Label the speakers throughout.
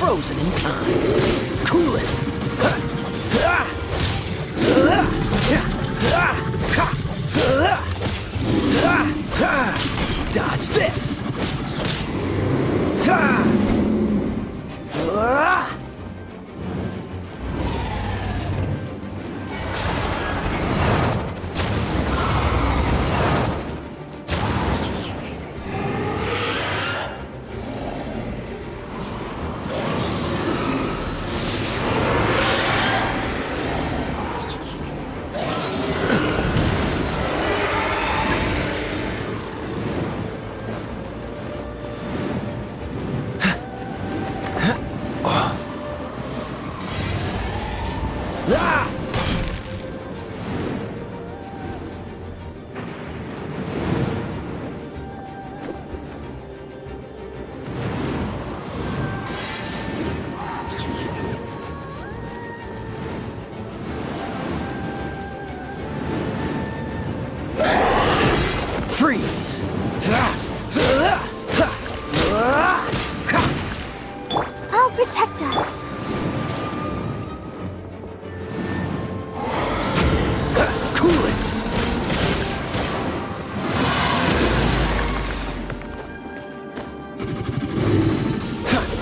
Speaker 1: frozen in time. Cool it. Dodge this. Freeze!
Speaker 2: I'll protect us.
Speaker 1: Cool it!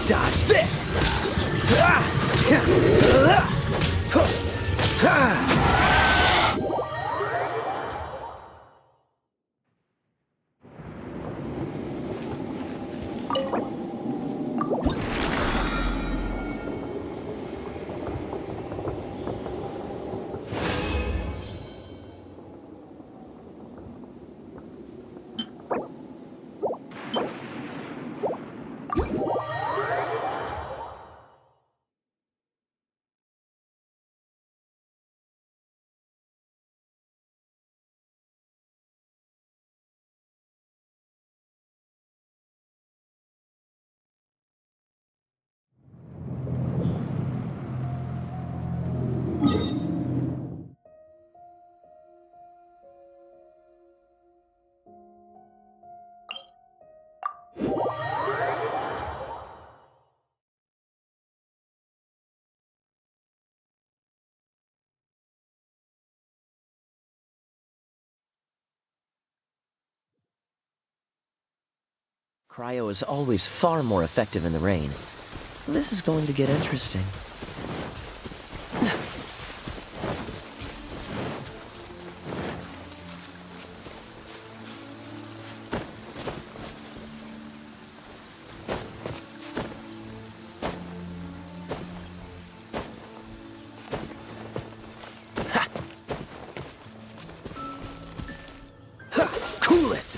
Speaker 1: Dodge this! Cryo is always far more effective in the rain. This is going to get interesting. Cool it!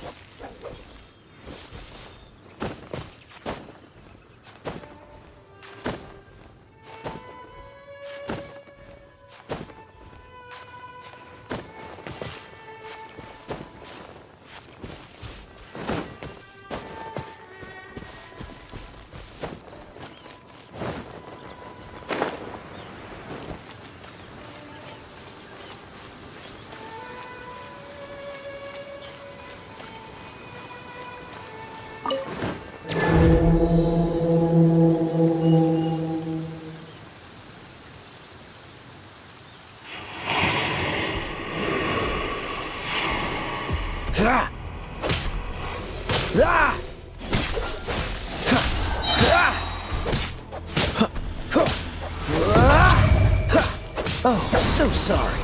Speaker 1: Oh, so sorry.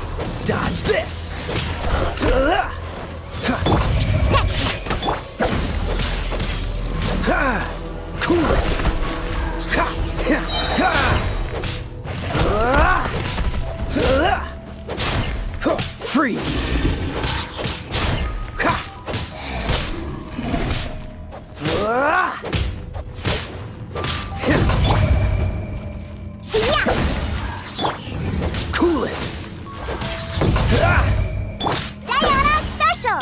Speaker 1: Dodge this. Cool it. Freeze. Cool it.
Speaker 2: Diana Special!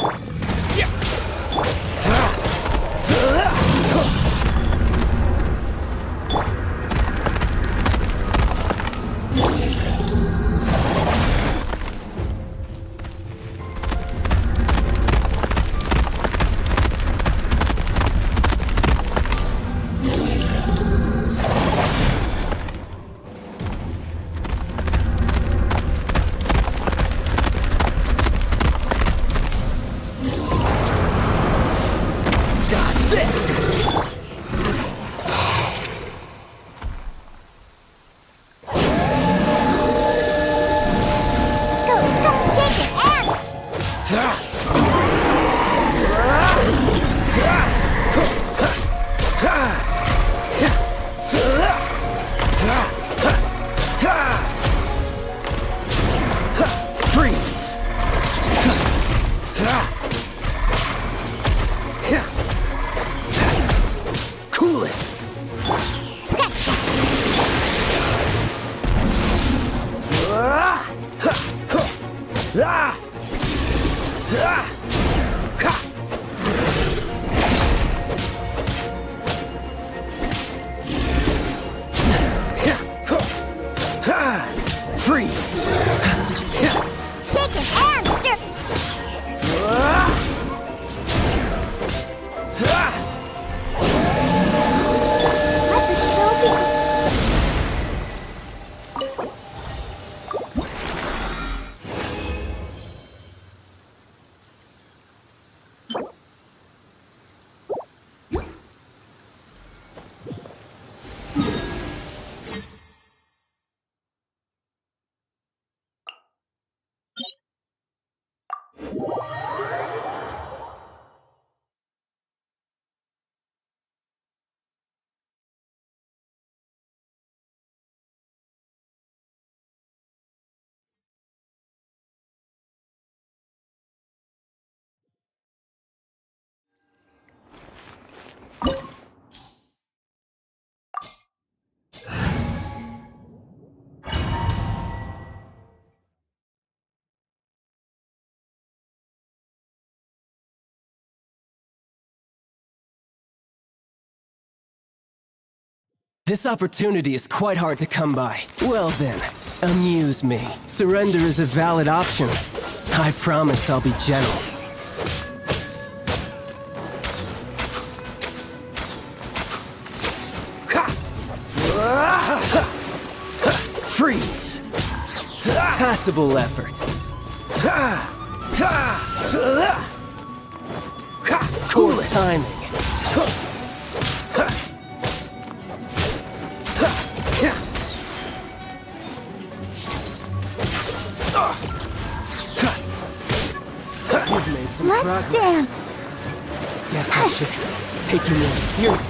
Speaker 1: Freeze!
Speaker 2: Shaken and stir. Let the show begin.
Speaker 3: This opportunity is quite hard to come by. Well then, amuse me. Surrender is a valid option. I promise I'll be gentle.
Speaker 1: Freeze!
Speaker 3: Passable effort.
Speaker 1: Cool
Speaker 3: Poor
Speaker 1: it!
Speaker 3: timing. You've made some
Speaker 2: Let's
Speaker 3: progress.
Speaker 2: dance.
Speaker 3: Guess I should take you more seriously.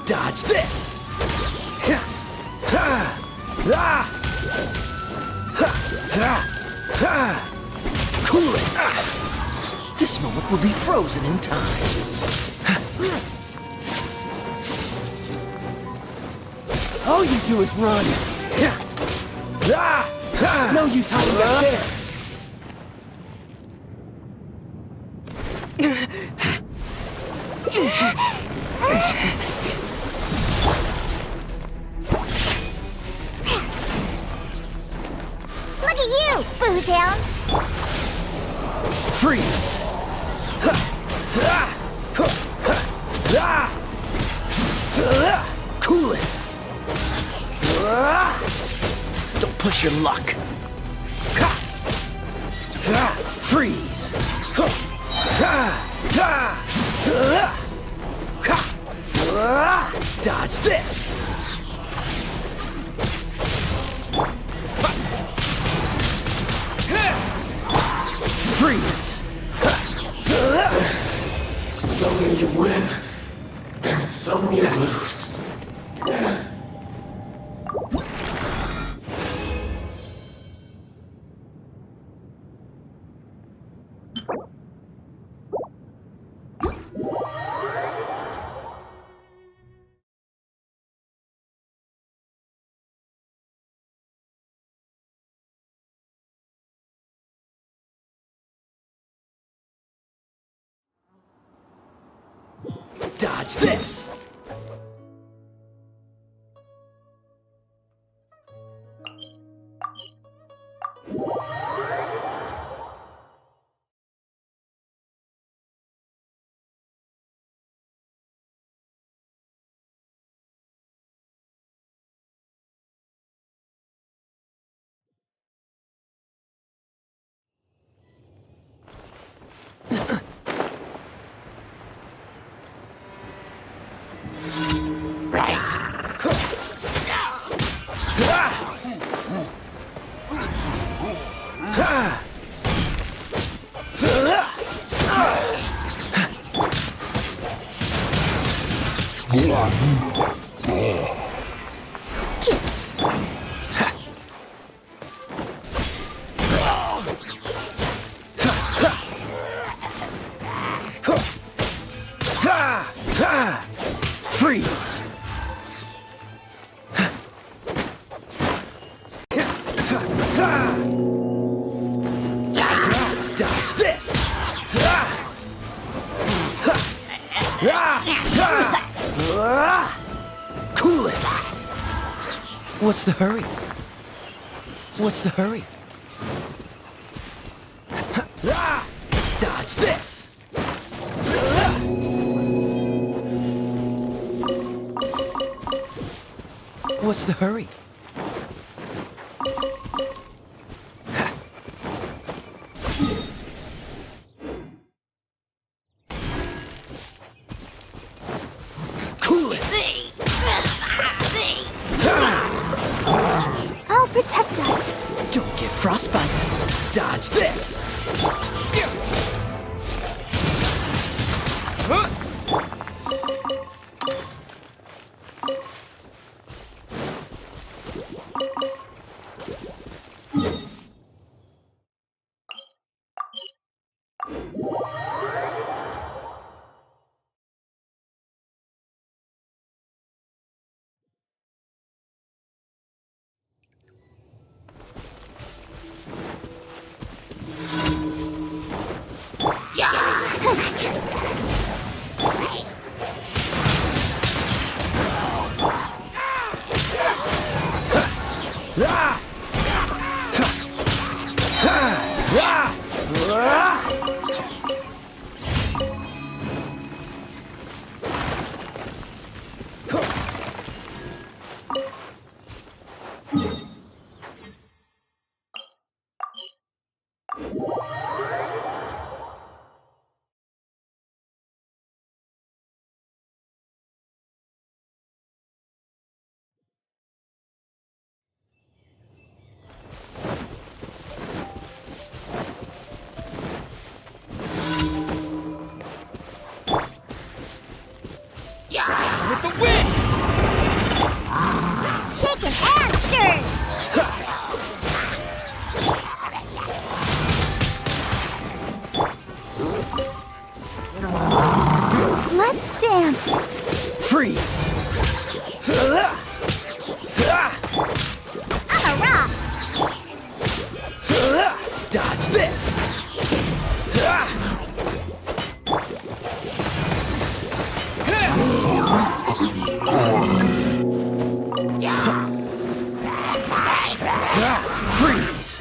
Speaker 1: Dodge this! Cool it! This moment will be frozen in time.
Speaker 3: All you do is run. No use hiding back there.
Speaker 2: Look at you, Boozehound.
Speaker 1: Freeze! Cool it! Don't push your luck. Freeze! Dodge this! Freeze!
Speaker 4: Some you win, and some you lose.
Speaker 1: Dodge this! Freeze! Dodge this! Cool it! What's the hurry? What's the hurry? Dodge this! What's the hurry? Cool it!
Speaker 2: I'll protect us.
Speaker 1: Don't get frostbite. Dodge this! With the wind!
Speaker 2: Shaken and stirred. Let's dance.
Speaker 1: Freeze!
Speaker 2: I'm a rock.
Speaker 1: Dodge this! Freeze!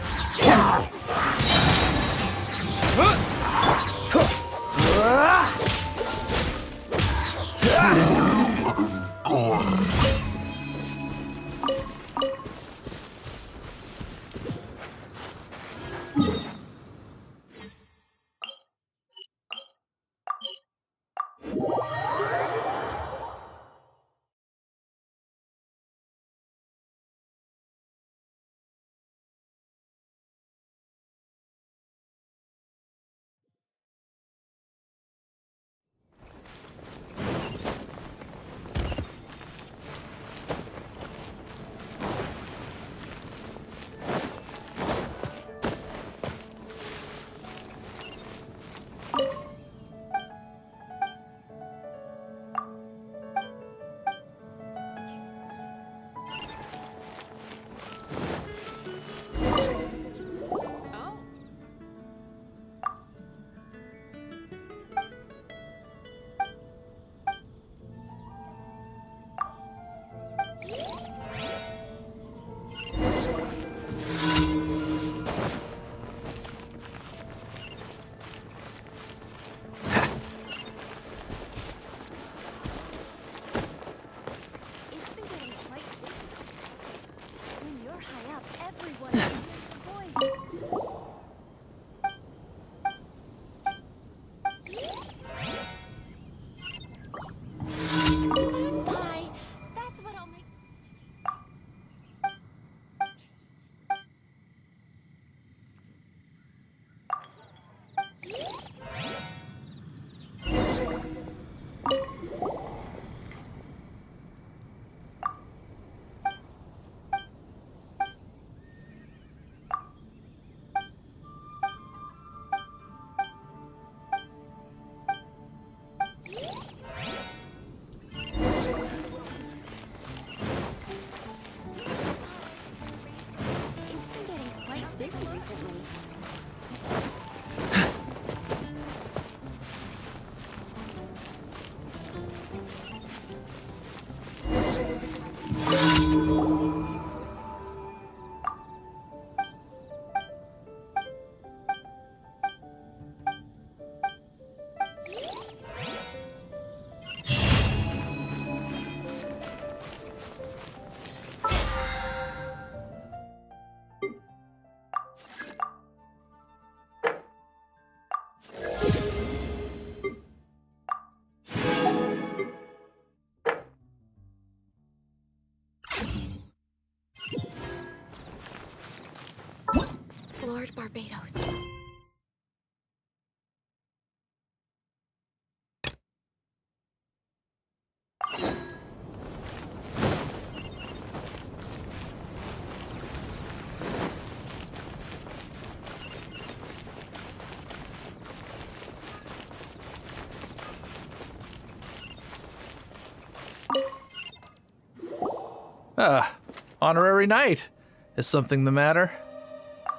Speaker 2: recently. Lord Barbados.
Speaker 5: Honorary knight. Is something the matter?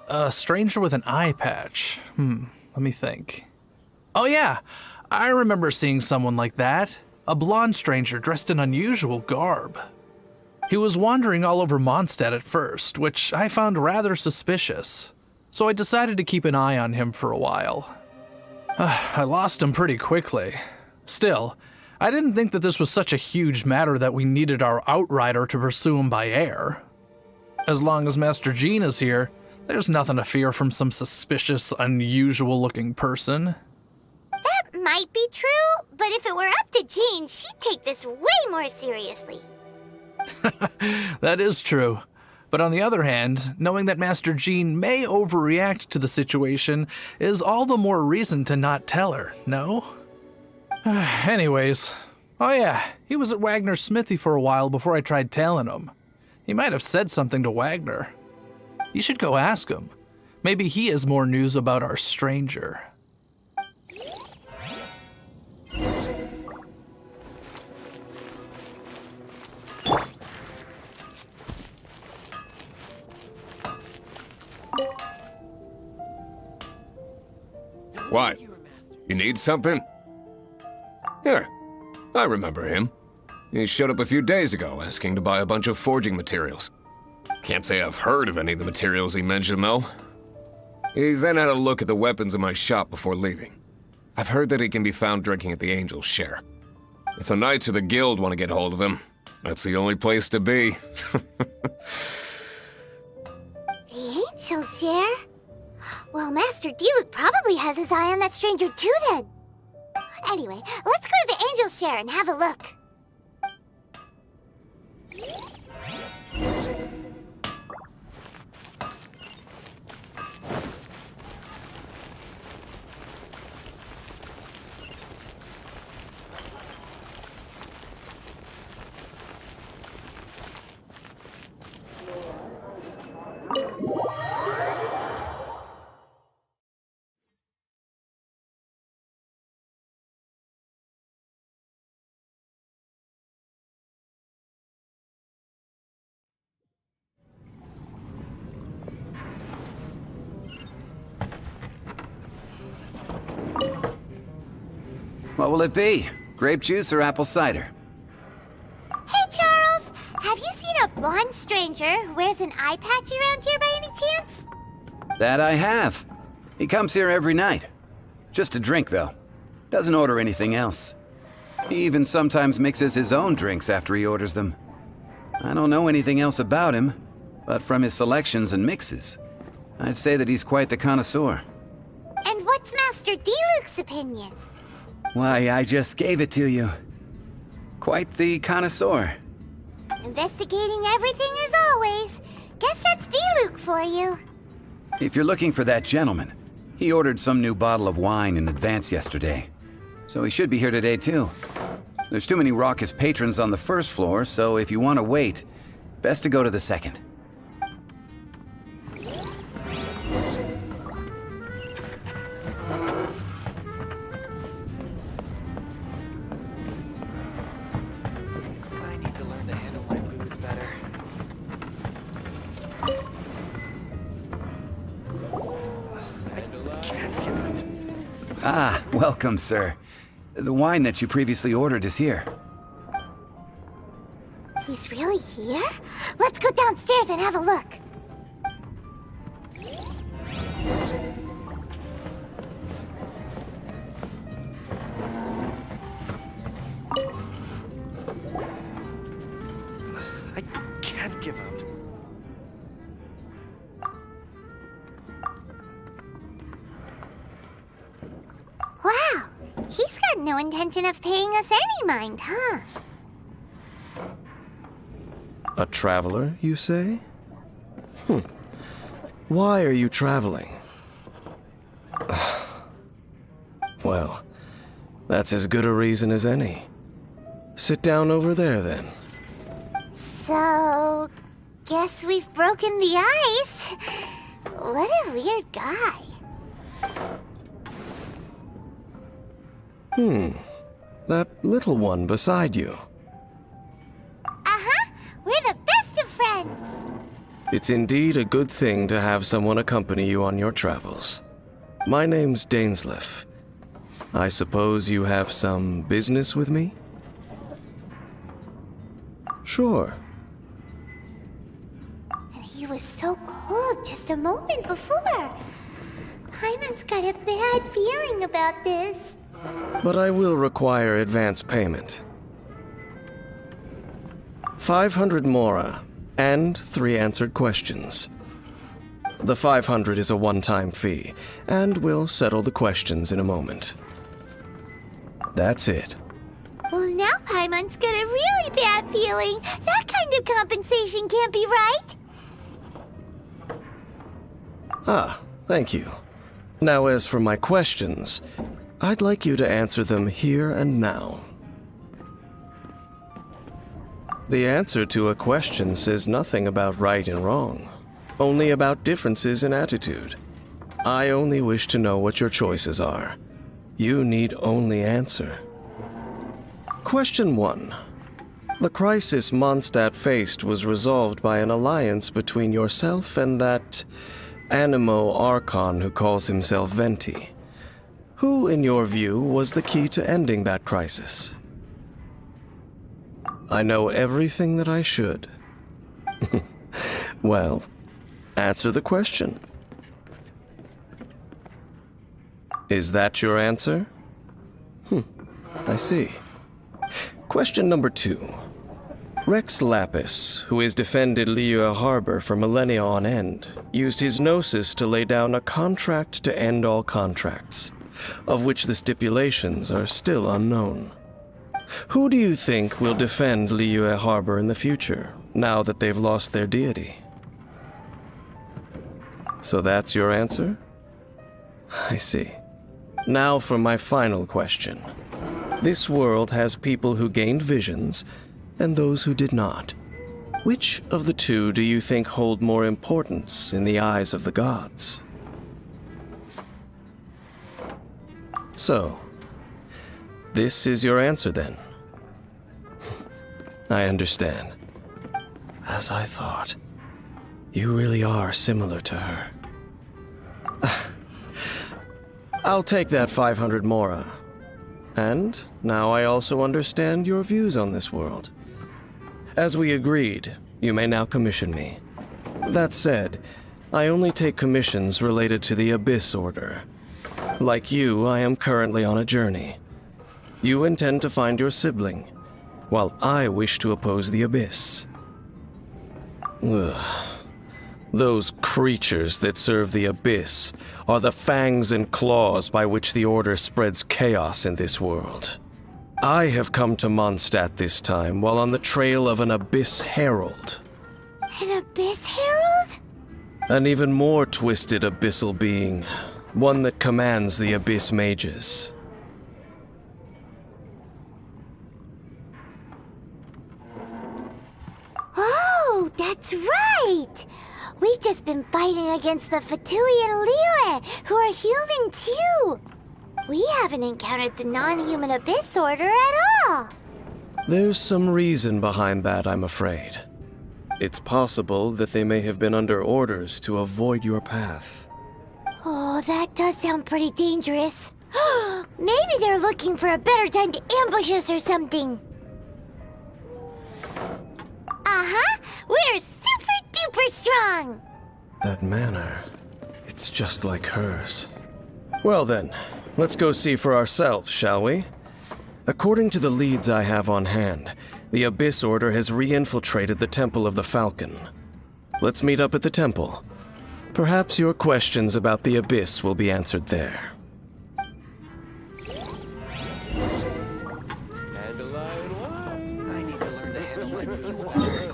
Speaker 5: A stranger with an eye patch. Let me think. Oh yeah, I remember seeing someone like that. A blonde stranger dressed in unusual garb. He was wandering all over Mondstadt at first, which I found rather suspicious. So I decided to keep an eye on him for a while. I lost him pretty quickly. Still, I didn't think that this was such a huge matter that we needed our outrider to pursue him by air. As long as Master Jean is here, there's nothing to fear from some suspicious, unusual-looking person.
Speaker 2: That might be true, but if it were up to Jean, she'd take this way more seriously.
Speaker 5: That is true. But on the other hand, knowing that Master Jean may overreact to the situation is all the more reason to not tell her, no? Anyways, oh yeah, he was at Wagner's smithy for a while before I tried tailing him. He might have said something to Wagner. You should go ask him. Maybe he has more news about our stranger.
Speaker 6: What? You need something? Here, I remember him. He showed up a few days ago asking to buy a bunch of forging materials. Can't say I've heard of any of the materials he mentioned, though. He then had a look at the weapons in my shop before leaving. I've heard that he can be found drinking at the Angel's Share. If the Knights of the Guild want to get hold of him, that's the only place to be.
Speaker 2: The Angel's Share? Well, Master Diluc probably has his eye on that stranger too, then. Anyway, let's go to the Angel's Share and have a look.
Speaker 7: What will it be? Grape juice or apple cider?
Speaker 2: Hey, Charles! Have you seen a blonde stranger who wears an eye patch around here by any chance?
Speaker 7: That I have. He comes here every night. Just to drink, though. Doesn't order anything else. He even sometimes mixes his own drinks after he orders them. I don't know anything else about him, but from his selections and mixes, I'd say that he's quite the connoisseur.
Speaker 2: And what's Master Diluc's opinion?
Speaker 7: Why, I just gave it to you. Quite the connoisseur.
Speaker 2: Investigating everything as always. Guess that's Diluc for you.
Speaker 7: If you're looking for that gentleman, he ordered some new bottle of wine in advance yesterday. So he should be here today, too. There's too many raucous patrons on the first floor, so if you want to wait, best to go to the second.
Speaker 1: I need to learn to handle my booze better.
Speaker 7: Ah, welcome, sir. The wine that you previously ordered is here.
Speaker 2: He's really here? Let's go downstairs and have a look.
Speaker 8: I can't give up.
Speaker 2: Wow, he's got no intention of paying us any mind, huh?
Speaker 9: A traveler, you say? Why are you traveling? Well, that's as good a reason as any. Sit down over there, then.
Speaker 2: So, guess we've broken the ice. What a weird guy.
Speaker 9: That little one beside you.
Speaker 2: Uh-huh, we're the best of friends.
Speaker 9: It's indeed a good thing to have someone accompany you on your travels. My name's Dainslef. I suppose you have some business with me? Sure.
Speaker 2: And he was so cold just a moment before. Paimon's got a bad feeling about this.
Speaker 9: But I will require advance payment. 500 mora, and 3 answered questions. The 500 is a one-time fee, and we'll settle the questions in a moment. That's it.
Speaker 2: Well, now Paimon's got a really bad feeling. That kind of compensation can't be right.
Speaker 9: Ah, thank you. Now as for my questions, I'd like you to answer them here and now. The answer to a question says nothing about right and wrong, only about differences in attitude. I only wish to know what your choices are. You need only answer. Question 1. The crisis Mondstadt faced was resolved by an alliance between yourself and that Animo Archon who calls himself Venti. Who, in your view, was the key to ending that crisis? I know everything that I should. Well, answer the question. Is that your answer? I see. Question number 2. Rex Lapis, who has defended Liyue Harbor for millennia on end, used his gnosis to lay down a contract to end all contracts, of which the stipulations are still unknown. Who do you think will defend Liyue Harbor in the future, now that they've lost their deity? So that's your answer? I see. Now for my final question. This world has people who gained visions, and those who did not. Which of the two do you think hold more importance in the eyes of the gods? So, this is your answer then? I understand. As I thought, you really are similar to her. I'll take that 500 mora. And now I also understand your views on this world. As we agreed, you may now commission me. That said, I only take commissions related to the Abyss Order. Like you, I am currently on a journey. You intend to find your sibling, while I wish to oppose the Abyss. Ugh. Those creatures that serve the Abyss are the fangs and claws by which the Order spreads chaos in this world. I have come to Mondstadt this time while on the trail of an Abyss Herald.
Speaker 2: An Abyss Herald?
Speaker 9: An even more twisted abyssal being, one that commands the Abyss Mages.
Speaker 2: Oh, that's right! We've just been fighting against the Fatui and Liyue, who are human too! We haven't encountered the non-human Abyss Order at all!
Speaker 9: There's some reason behind that, I'm afraid. It's possible that they may have been under orders to avoid your path.
Speaker 2: Oh, that does sound pretty dangerous. Maybe they're looking for a better time to ambush us or something. Uh-huh. We're super duper strong.
Speaker 9: That manner, it's just like hers. Well then, let's go see for ourselves, shall we? According to the leads I have on hand, the Abyss Order has re-infiltrated the Temple of the Falcon. Let's meet up at the temple. Perhaps your questions about the Abyss will be answered there.
Speaker 1: I need to learn to handle my bees better.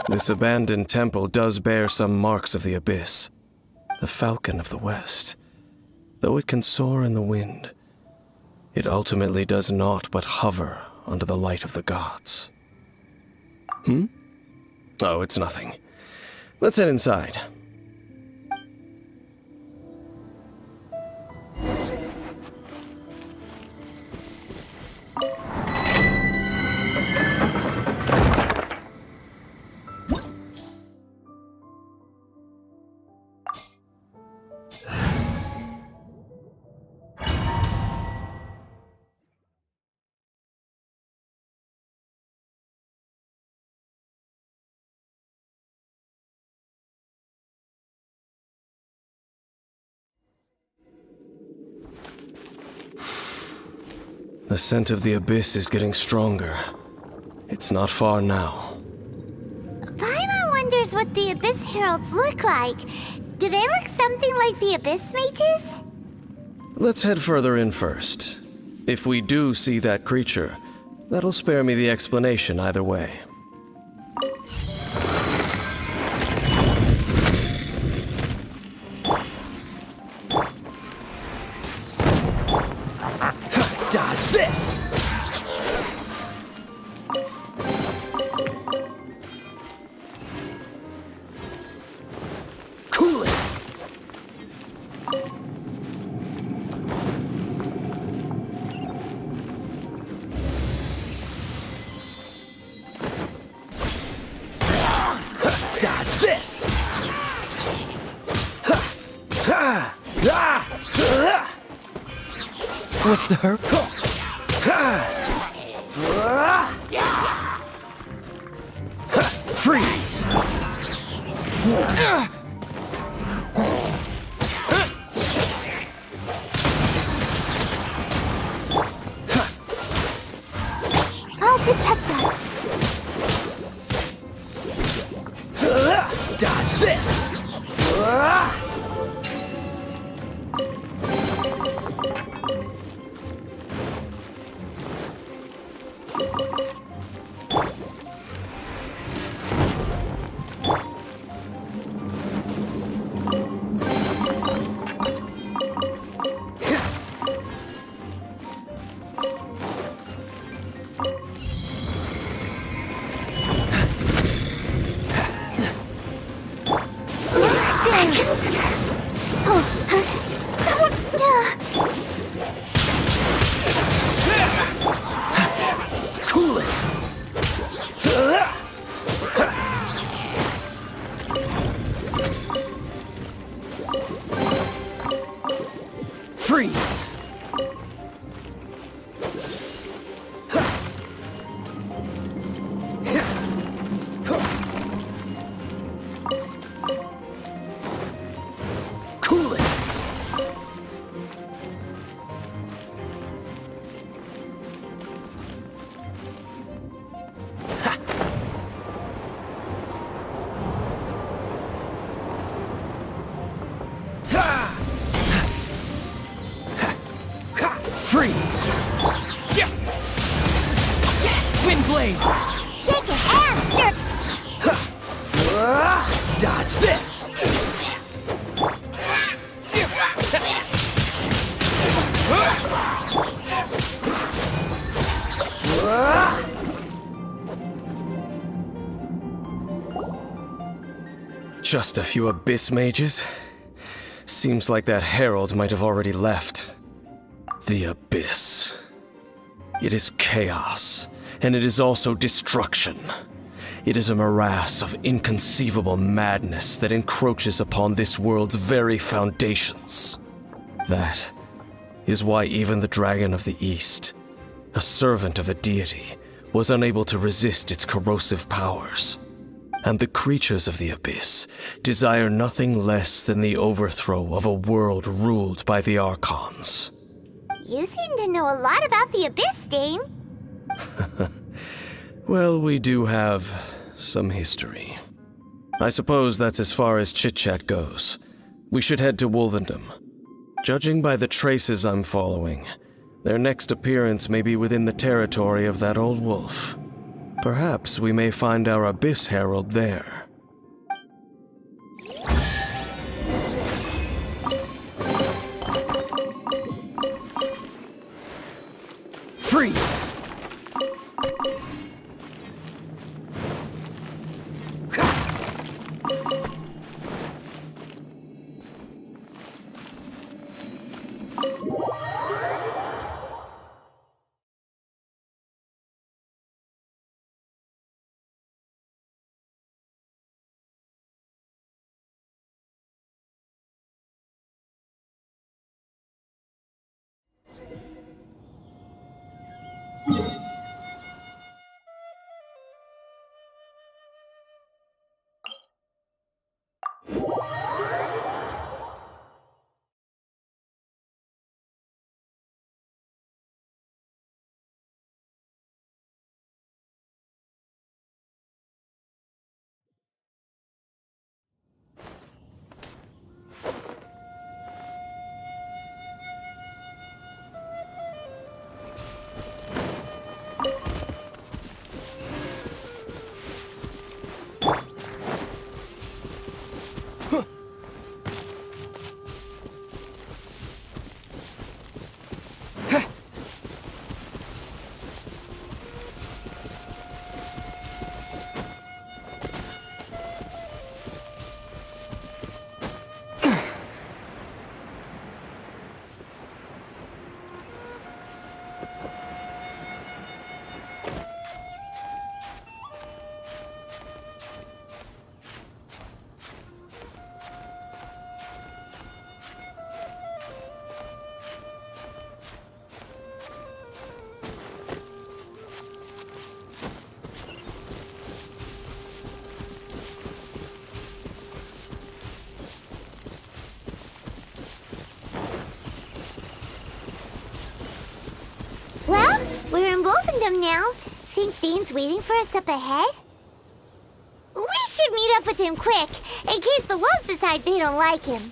Speaker 9: This abandoned temple does bear some marks of the Abyss. The Falcon of the West. Though it can soar in the wind, it ultimately does naught but hover under the light of the gods. Oh, it's nothing. Let's head inside. The scent of the Abyss is getting stronger. It's not far now.
Speaker 2: Paimon wonders what the Abyss Heralds look like. Do they look something like the Abyss Mages?
Speaker 9: Let's head further in first. If we do see that creature, that'll spare me the explanation either way.
Speaker 1: Dodge this! Cool it! Dodge this! What's the hurry? Freeze!
Speaker 2: I'll protect us.
Speaker 1: Dodge this! Cool it! Freeze! Cool it! Freeze! Wind blade!
Speaker 2: Shake it and stir.
Speaker 1: Dodge this!
Speaker 9: Just a few abyss mages? Seems like that herald might have already left. The abyss. It is chaos, and it is also destruction. It is a morass of inconceivable madness that encroaches upon this world's very foundations. That is why even the Dragon of the East, a servant of a deity, was unable to resist its corrosive powers. And the creatures of the Abyss desire nothing less than the overthrow of a world ruled by the Archons.
Speaker 2: You seem to know a lot about the Abyss, Dane.
Speaker 9: Well, we do have some history. I suppose that's as far as chit-chat goes. We should head to Wolvendom. Judging by the traces I'm following, their next appearance may be within the territory of that old wolf. Perhaps we may find our Abyss Herald there.
Speaker 1: Freeze!
Speaker 2: Well, we're in Wolfendom now. Think Dane's waiting for us up ahead? We should meet up with him quick, in case the wolves decide they don't like him.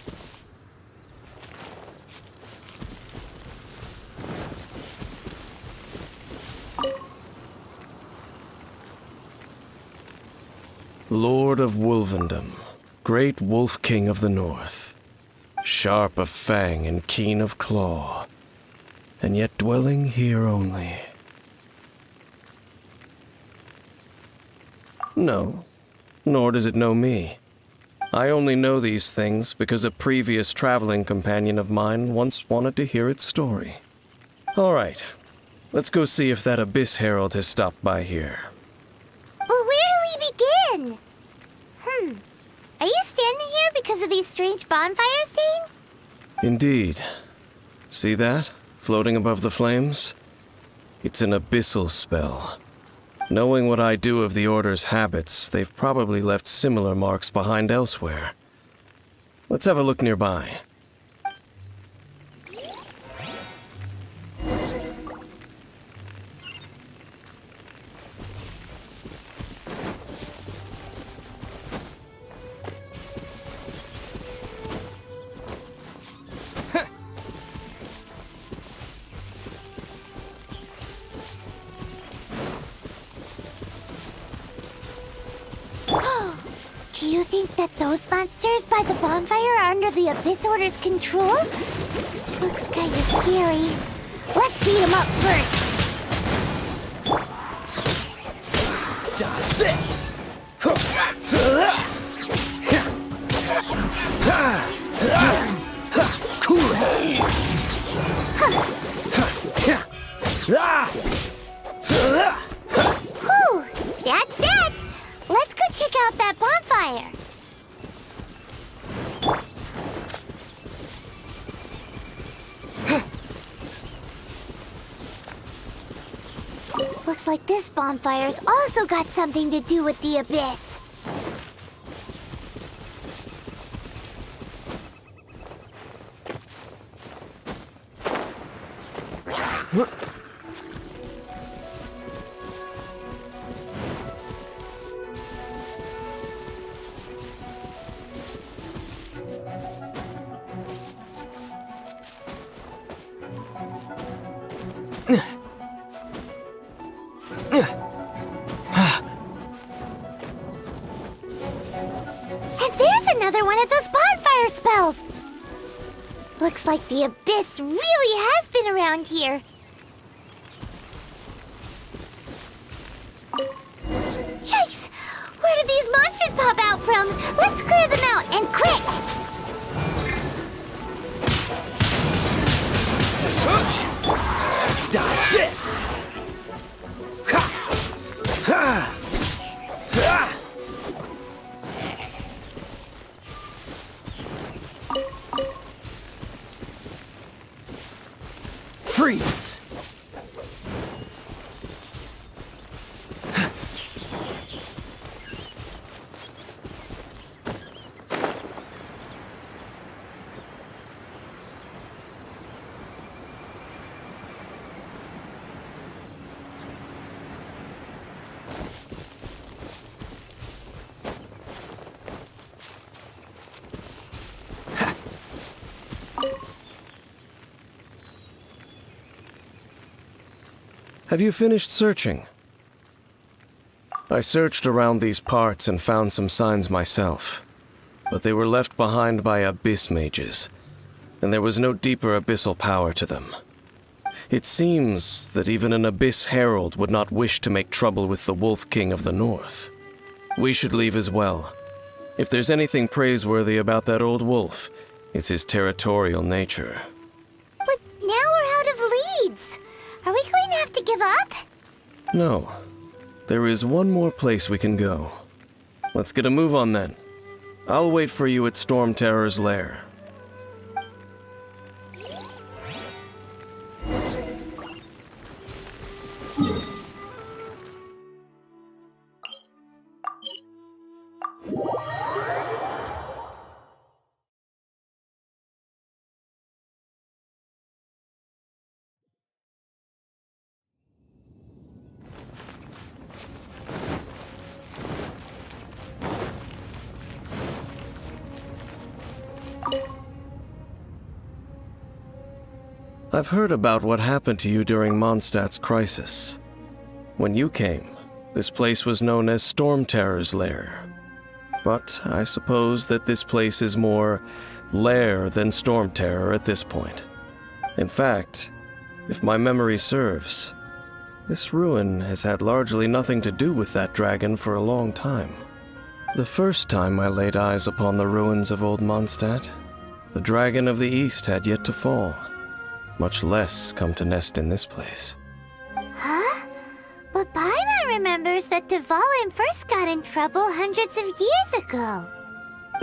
Speaker 9: Lord of Wolvendom, great Wolf King of the North, sharp of fang and keen of claw, and yet dwelling here only. No, nor does it know me. I only know these things because a previous traveling companion of mine once wanted to hear its story. All right, let's go see if that Abyss Herald has stopped by here.
Speaker 2: But where do we begin? Are you standing here because of these strange bonfires, Dane?
Speaker 9: Indeed. See that, floating above the flames? It's an abyssal spell. Knowing what I do of the Order's habits, they've probably left similar marks behind elsewhere. Let's have a look nearby.
Speaker 2: Do you think that those monsters by the bonfire are under the Abyss Order's control? Looks kind of scary. Let's beat them up first.
Speaker 1: Dodge this!
Speaker 2: bonfire. Looks like this bonfire's also got something to do with the abyss. And there's another one of those bonfire spells! Looks like the abyss really has been around here. Yikes! Where do these monsters pop out from? Let's clear them out, and quick!
Speaker 1: Dodge this! Ha! Ha! Ha! Freeze!
Speaker 9: Have you finished searching? I searched around these parts and found some signs myself, but they were left behind by abyss mages, and there was no deeper abyssal power to them. It seems that even an abyss herald would not wish to make trouble with the Wolf King of the North. We should leave as well. If there's anything praiseworthy about that old wolf, it's his territorial nature.
Speaker 2: But now we're out of leads. Are we going to have to give up?
Speaker 9: No. There is one more place we can go. Let's get a move on then. I'll wait for you at Storm Terror's lair. I've heard about what happened to you during Mondstadt's crisis. When you came, this place was known as Storm Terror's lair. But I suppose that this place is more lair than Storm Terror at this point. In fact, if my memory serves, this ruin has had largely nothing to do with that dragon for a long time. The first time I laid eyes upon the ruins of old Mondstadt, the dragon of the East had yet to fall, much less come to nest in this place.
Speaker 2: Huh? But Paimon remembers that Dvalin first got in trouble hundreds of years ago.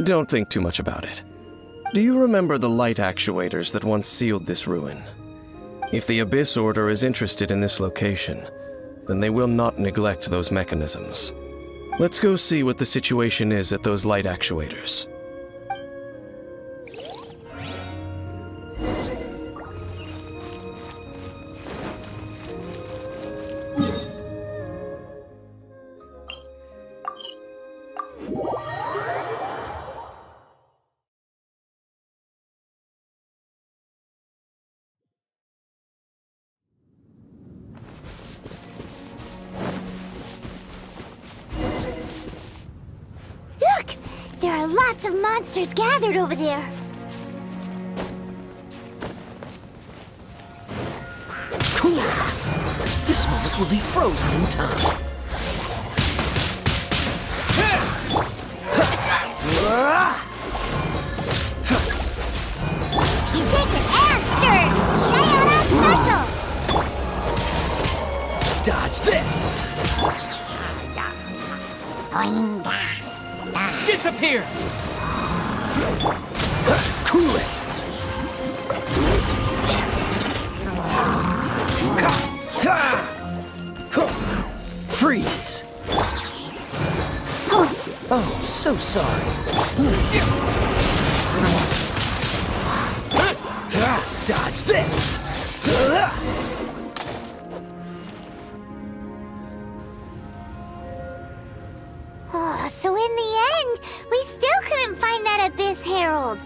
Speaker 9: Don't think too much about it. Do you remember the light actuators that once sealed this ruin? If the Abyss Order is interested in this location, then they will not neglect those mechanisms. Let's go see what the situation is at those light actuators.
Speaker 2: Look! There are lots of monsters gathered over there.
Speaker 1: Cool! This moment will be frozen in time.
Speaker 2: Shaken and stirred! Diana special!
Speaker 1: Dodge this!
Speaker 3: Disappear! Cool it!
Speaker 1: Freeze! Oh, so sorry. Dodge this!
Speaker 2: Oh, so in the end, we still couldn't find that Abyss Herald.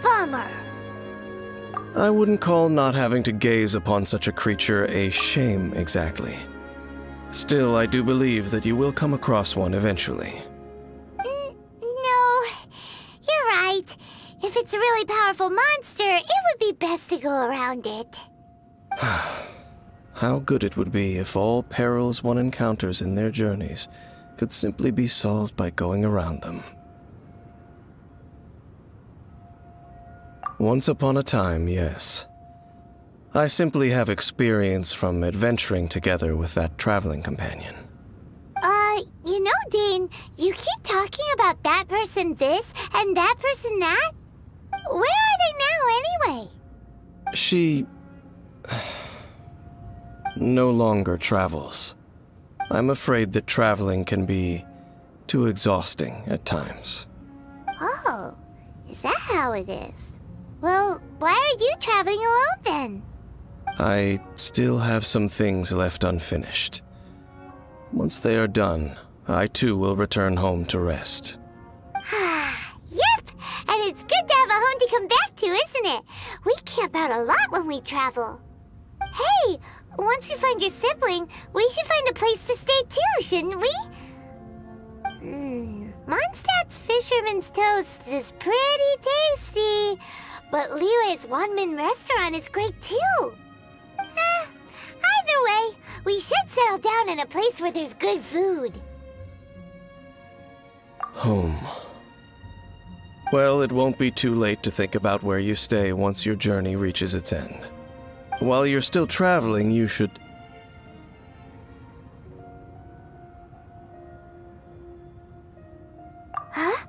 Speaker 2: Bummer.
Speaker 9: I wouldn't call not having to gaze upon such a creature a shame exactly. Still, I do believe that you will come across one eventually.
Speaker 2: No, you're right. If it's a really powerful monster, it would be best to go around it.
Speaker 9: How good it would be if all perils one encounters in their journeys could simply be solved by going around them. Once upon a time, yes. I simply have experience from adventuring together with that traveling companion.
Speaker 2: You know, Dane, you keep talking about that person this and that person that. Where are they now, anyway?
Speaker 9: She no longer travels. I'm afraid that traveling can be too exhausting at times.
Speaker 2: Oh, is that how it is? Well, why are you traveling alone then?
Speaker 9: I still have some things left unfinished. Once they are done, I too will return home to rest.
Speaker 2: Yep, and it's good to have a home to come back to, isn't it? We camp out a lot when we travel. Hey, once you find your sibling, we should find a place to stay too, shouldn't we? Mondstadt's Fisherman's Toast is pretty tasty, but Liyue's Wanmin restaurant is great too. Either way, we should settle down in a place where there's good food.
Speaker 9: Home. Well, it won't be too late to think about where you stay once your journey reaches its end. While you're still traveling, you should...
Speaker 2: Huh?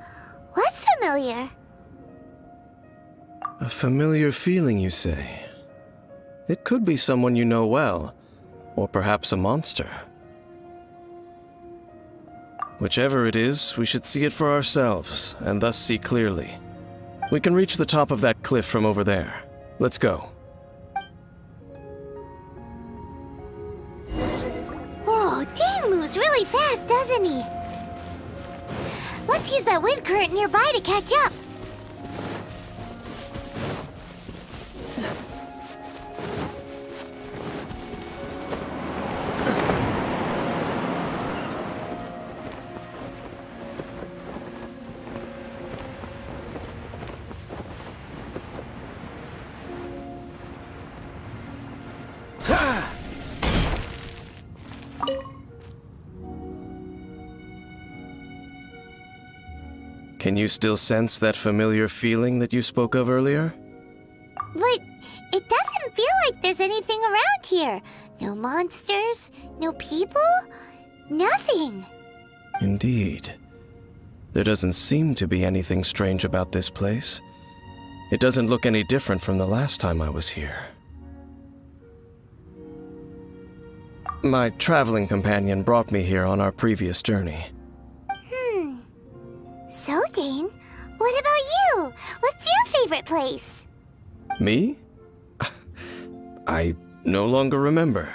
Speaker 2: What's familiar?
Speaker 9: A familiar feeling, you say? It could be someone you know well, or perhaps a monster. Whichever it is, we should see it for ourselves, and thus see clearly. We can reach the top of that cliff from over there. Let's go.
Speaker 2: Oh, Dane moves really fast, doesn't he? Let's use that wind current nearby to catch up.
Speaker 9: Can you still sense that familiar feeling that you spoke of earlier?
Speaker 2: But it doesn't feel like there's anything around here. No monsters, no people, nothing.
Speaker 9: Indeed. There doesn't seem to be anything strange about this place. It doesn't look any different from the last time I was here. My traveling companion brought me here on our previous journey.
Speaker 2: So, Dane, what about you? What's your favorite place?
Speaker 9: Me? I no longer remember.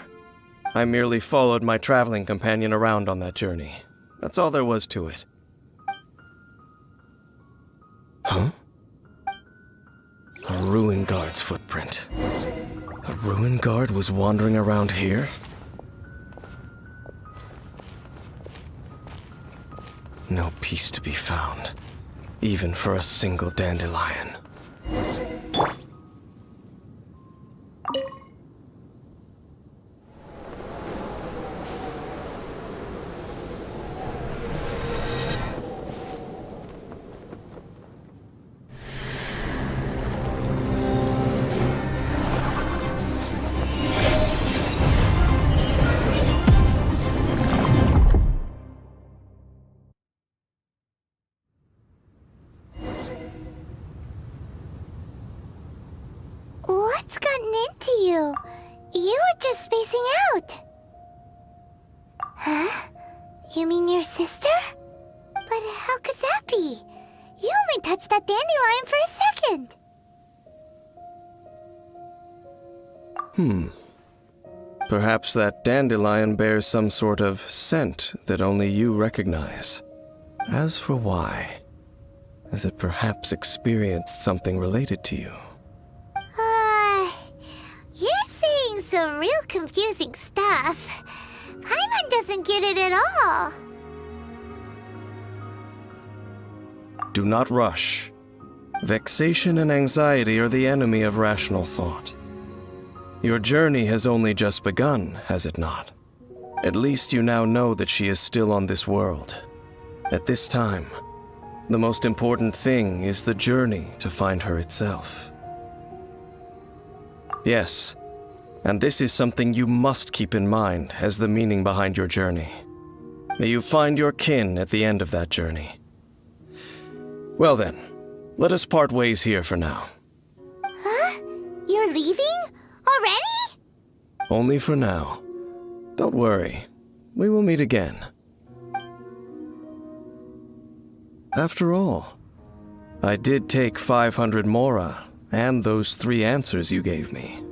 Speaker 9: I merely followed my traveling companion around on that journey. That's all there was to it. Huh? A ruin guard's footprint. A ruin guard was wandering around here? No peace to be found, even for a single dandelion.
Speaker 2: you? You were just spacing out. Huh? You mean your sister? But how could that be? You only touched that dandelion for a second.
Speaker 9: Perhaps that dandelion bears some sort of scent that only you recognize. As for why, has it perhaps experienced something related to you?
Speaker 2: You're saying some real confusing stuff. Paimon doesn't get it at all.
Speaker 9: Do not rush. Vexation and anxiety are the enemy of rational thought. Your journey has only just begun, has it not? At least you now know that she is still on this world. At this time, the most important thing is the journey to find her itself. Yes, and this is something you must keep in mind as the meaning behind your journey. May you find your kin at the end of that journey. Well then, let us part ways here for now.
Speaker 2: Huh? You're leaving? Already?
Speaker 9: Only for now. Don't worry, we will meet again. After all, I did take 500 mora and those 3 answers you gave me.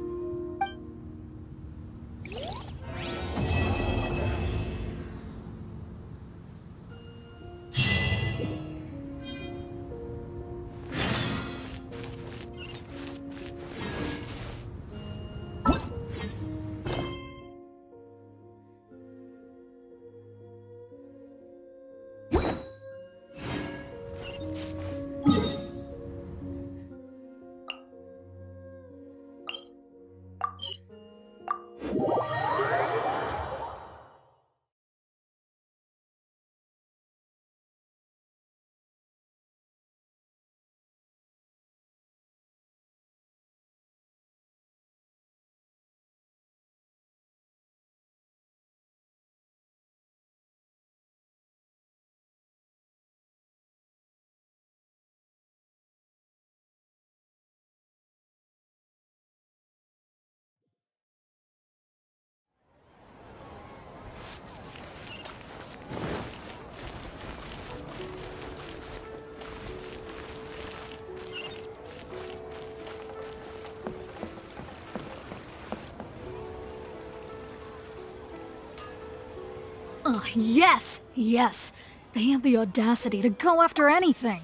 Speaker 10: Oh, yes! Yes! They have the audacity to go after anything!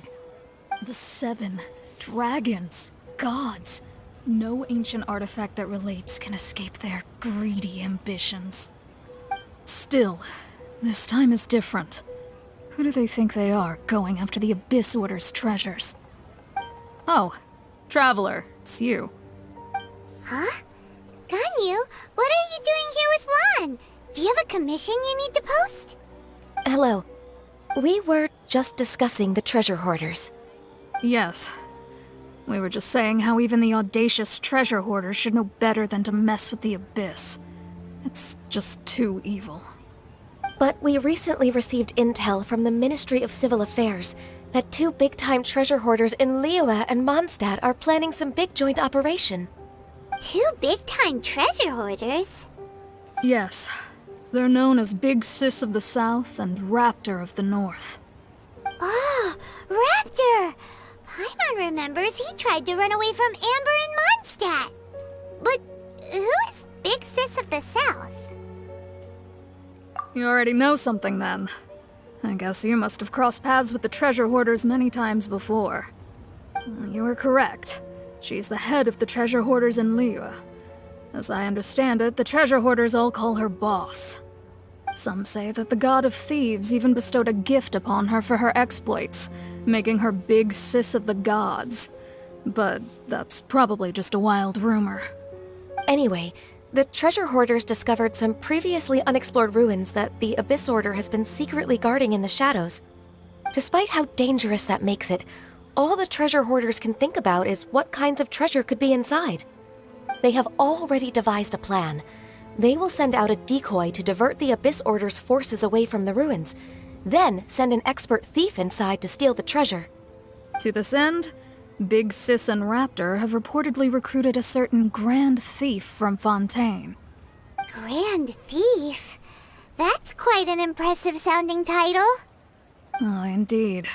Speaker 10: The 7 dragons, gods. No ancient artifact that relates can escape their greedy ambitions. Still, this time is different. Who do they think they are, going after the Abyss Order's treasures? Oh, Traveler, it's you.
Speaker 2: Huh? Ganyu, what are you doing here with Lan? Do you have a commission you need to post?
Speaker 11: Hello. We were just discussing the treasure hoarders.
Speaker 10: Yes. We were just saying how even the audacious treasure hoarders should know better than to mess with the Abyss. It's just too evil.
Speaker 11: But we recently received intel from the Ministry of Civil Affairs that 2 big-time treasure hoarders in Liyue and Mondstadt are planning some big joint operation.
Speaker 2: 2 big-time treasure hoarders?
Speaker 10: Yes. They're known as Big Sis of the South and Raptor of the North.
Speaker 2: Oh, Raptor! Paimon remembers he tried to run away from Amber in Mondstadt. But who is Big Sis of the South?
Speaker 10: You already know something then. I guess you must have crossed paths with the treasure hoarders many times before. You are correct. She's the head of the treasure hoarders in Liyue. As I understand it, the treasure hoarders all call her boss. Some say that the god of thieves even bestowed a gift upon her for her exploits, making her Big Sis of the gods. But that's probably just a wild rumor.
Speaker 11: Anyway, the treasure hoarders discovered some previously unexplored ruins that the Abyss Order has been secretly guarding in the shadows. Despite how dangerous that makes it, all the treasure hoarders can think about is what kinds of treasure could be inside. They have already devised a plan. They will send out a decoy to divert the Abyss Order's forces away from the ruins, then send an expert thief inside to steal the treasure.
Speaker 10: To this end, Big Sis and Raptor have reportedly recruited a certain Grand Thief from Fontaine.
Speaker 2: Grand Thief? That's quite an impressive sounding title.
Speaker 10: Oh, indeed.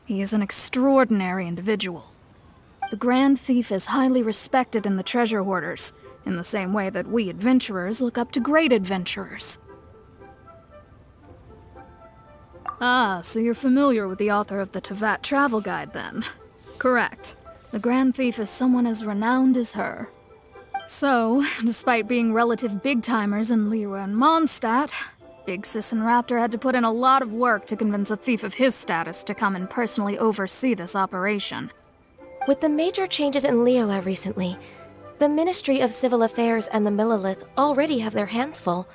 Speaker 10: He is an extraordinary individual. The Grand Thief is highly respected in the treasure hoarders, in the same way that we adventurers look up to great adventurers. Ah, so you're familiar with the author of the Tevat Travel Guide, then? Correct. The Grand Thief is someone as renowned as her. So, despite being relative big-timers in Liyue and Mondstadt, Big Sis and Raptor had to put in a lot of work to convince a thief of his status to come and personally oversee this operation.
Speaker 11: With the major changes in Liyue recently, the Ministry of Civil Affairs and the Millelith already have their hands full.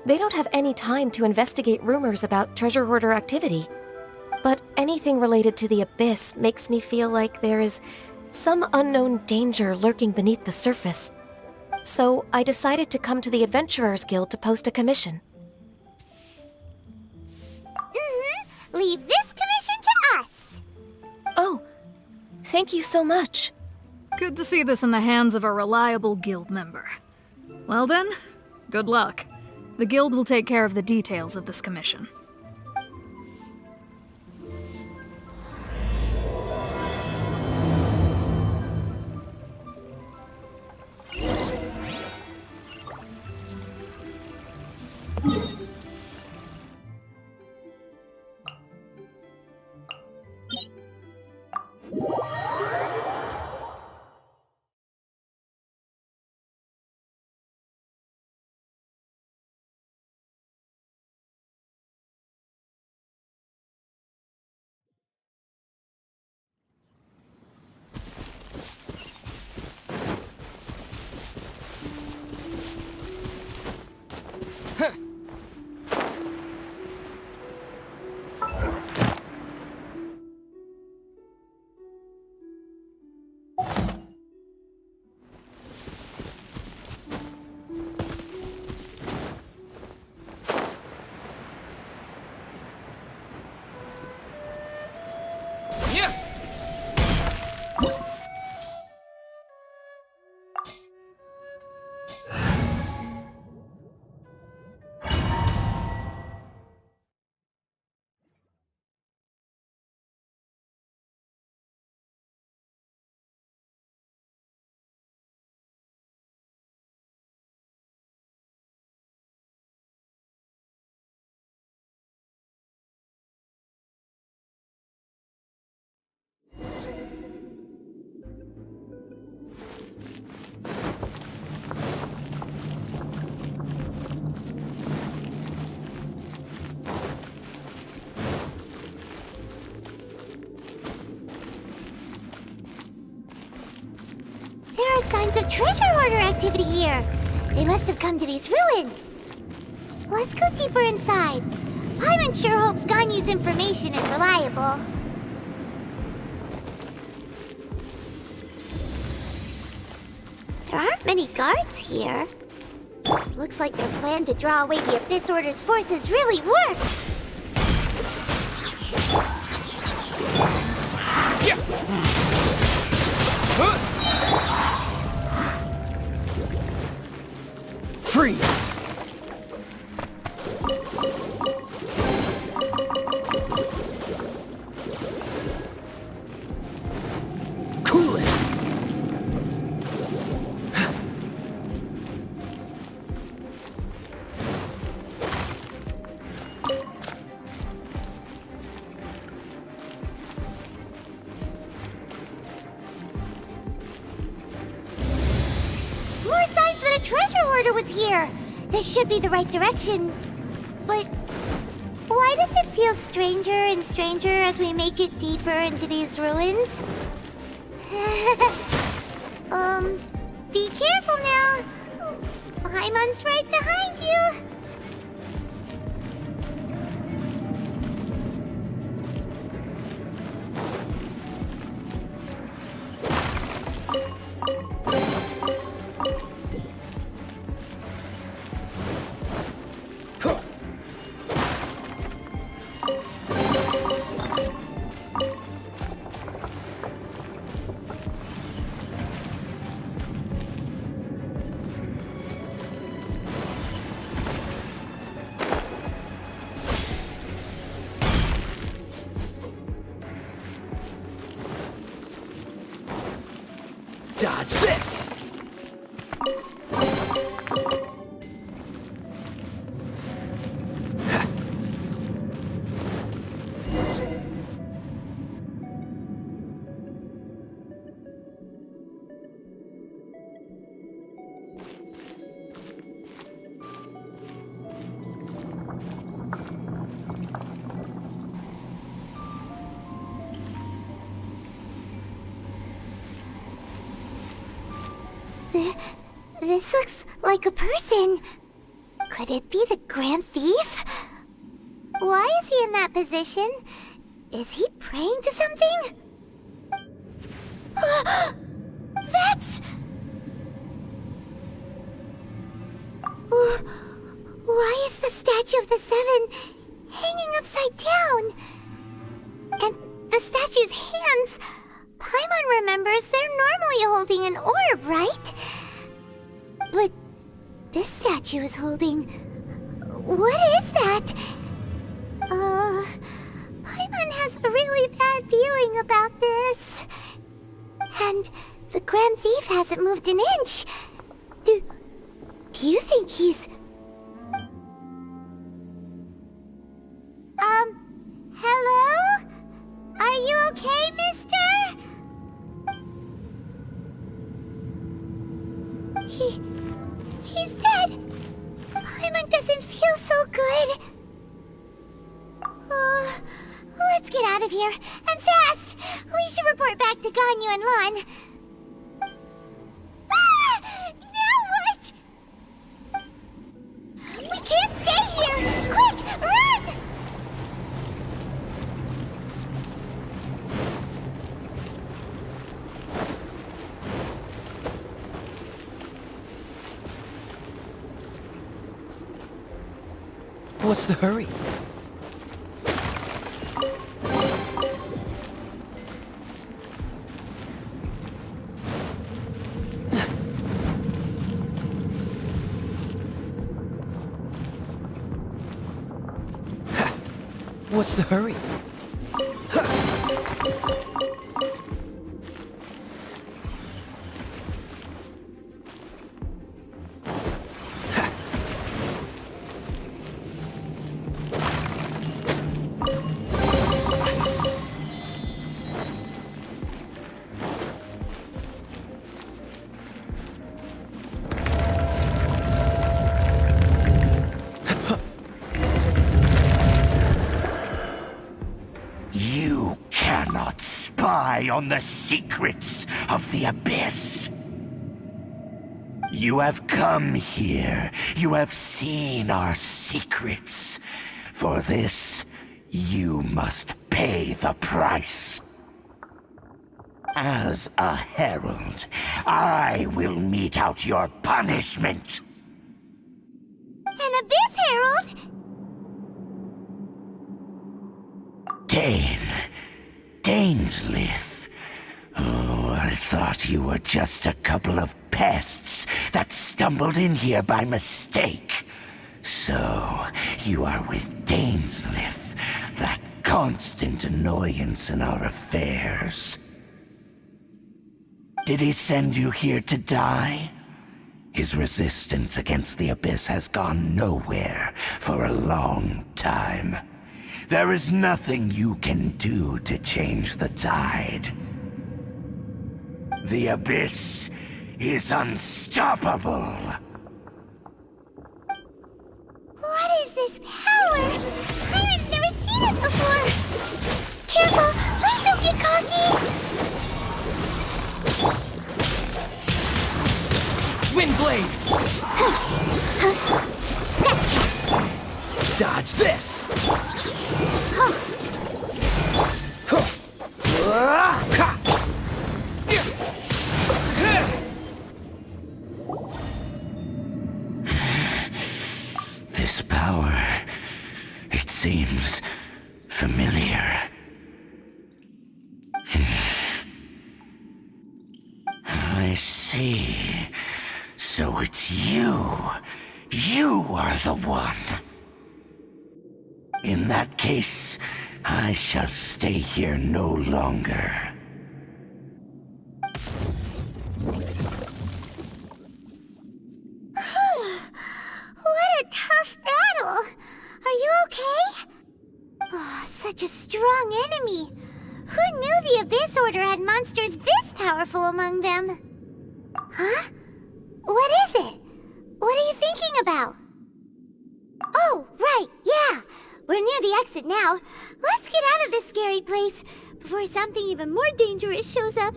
Speaker 11: They don't have any time to investigate rumors about treasure hoarder activity. But anything related to the Abyss makes me feel like there is some unknown danger lurking beneath the surface. So I decided to come to the Adventurers Guild to post a commission.
Speaker 2: Leave this commission to us.
Speaker 11: Oh, thank you so much.
Speaker 10: Good to see this in the hands of a reliable guild member. Well then, good luck. The guild will take care of the details of this commission.
Speaker 2: There are signs of treasure hoarder activity here. They must have come to these ruins. Let's go deeper inside. Paimon sure hopes Ganyu's information is reliable. There aren't many guards here. Looks like their plan to draw away the Abyss Order's forces really worked.
Speaker 9: Freeze! Cool it!
Speaker 2: More signs that a treasure hoarder was here. This should be the right direction. But why does it feel stranger and stranger as we make it deeper into these ruins? Be careful now. Paimon's right behind you.
Speaker 1: Dodge this!
Speaker 2: This looks like a person. Could it be the Grand Thief? Why is he in that position? Is he praying to something? That's... Why is the statue of the Seven hanging upside down? And the statue's hands... Paimon remembers they're normally holding an orb, right? But this statue is holding... What is that? Paimon has a really bad feeling about this. And the Grand Thief hasn't moved an inch. Do you think he's... Hello? Are you okay, mister? He's dead. Paimon doesn't feel so good. Let's get out of here, and fast! We should report back to Ganyu and Lon. Now what? We can't stay here! Quick, run!
Speaker 1: What's the hurry? What's the hurry?
Speaker 12: On the secrets of the Abyss. You have come here. You have seen our secrets. For this, you must pay the price. As a herald, I will mete out your punishment.
Speaker 2: An Abyss Herald?
Speaker 12: Dainslef. Oh, I thought you were just a couple of pests that stumbled in here by mistake. So, you are with Dainslef, that constant annoyance in our affairs. Did he send you here to die? His resistance against the Abyss has gone nowhere for a long time. There is nothing you can do to change the tide. The Abyss is unstoppable.
Speaker 2: What is this power? Pirates never seen it before. Careful, please don't get cocky.
Speaker 1: Windblade!
Speaker 2: Scratch that.
Speaker 1: Dodge this!
Speaker 12: This power, it seems familiar. I see. So it's you. You are the one. In that case, I shall stay here no longer.
Speaker 2: okay? Oh, such a strong enemy. Who knew the Abyss Order had monsters this powerful among them? Huh? What is it? What are you thinking about? Oh, right, yeah. We're near the exit now. Let's get out of this scary place before something even more dangerous shows up.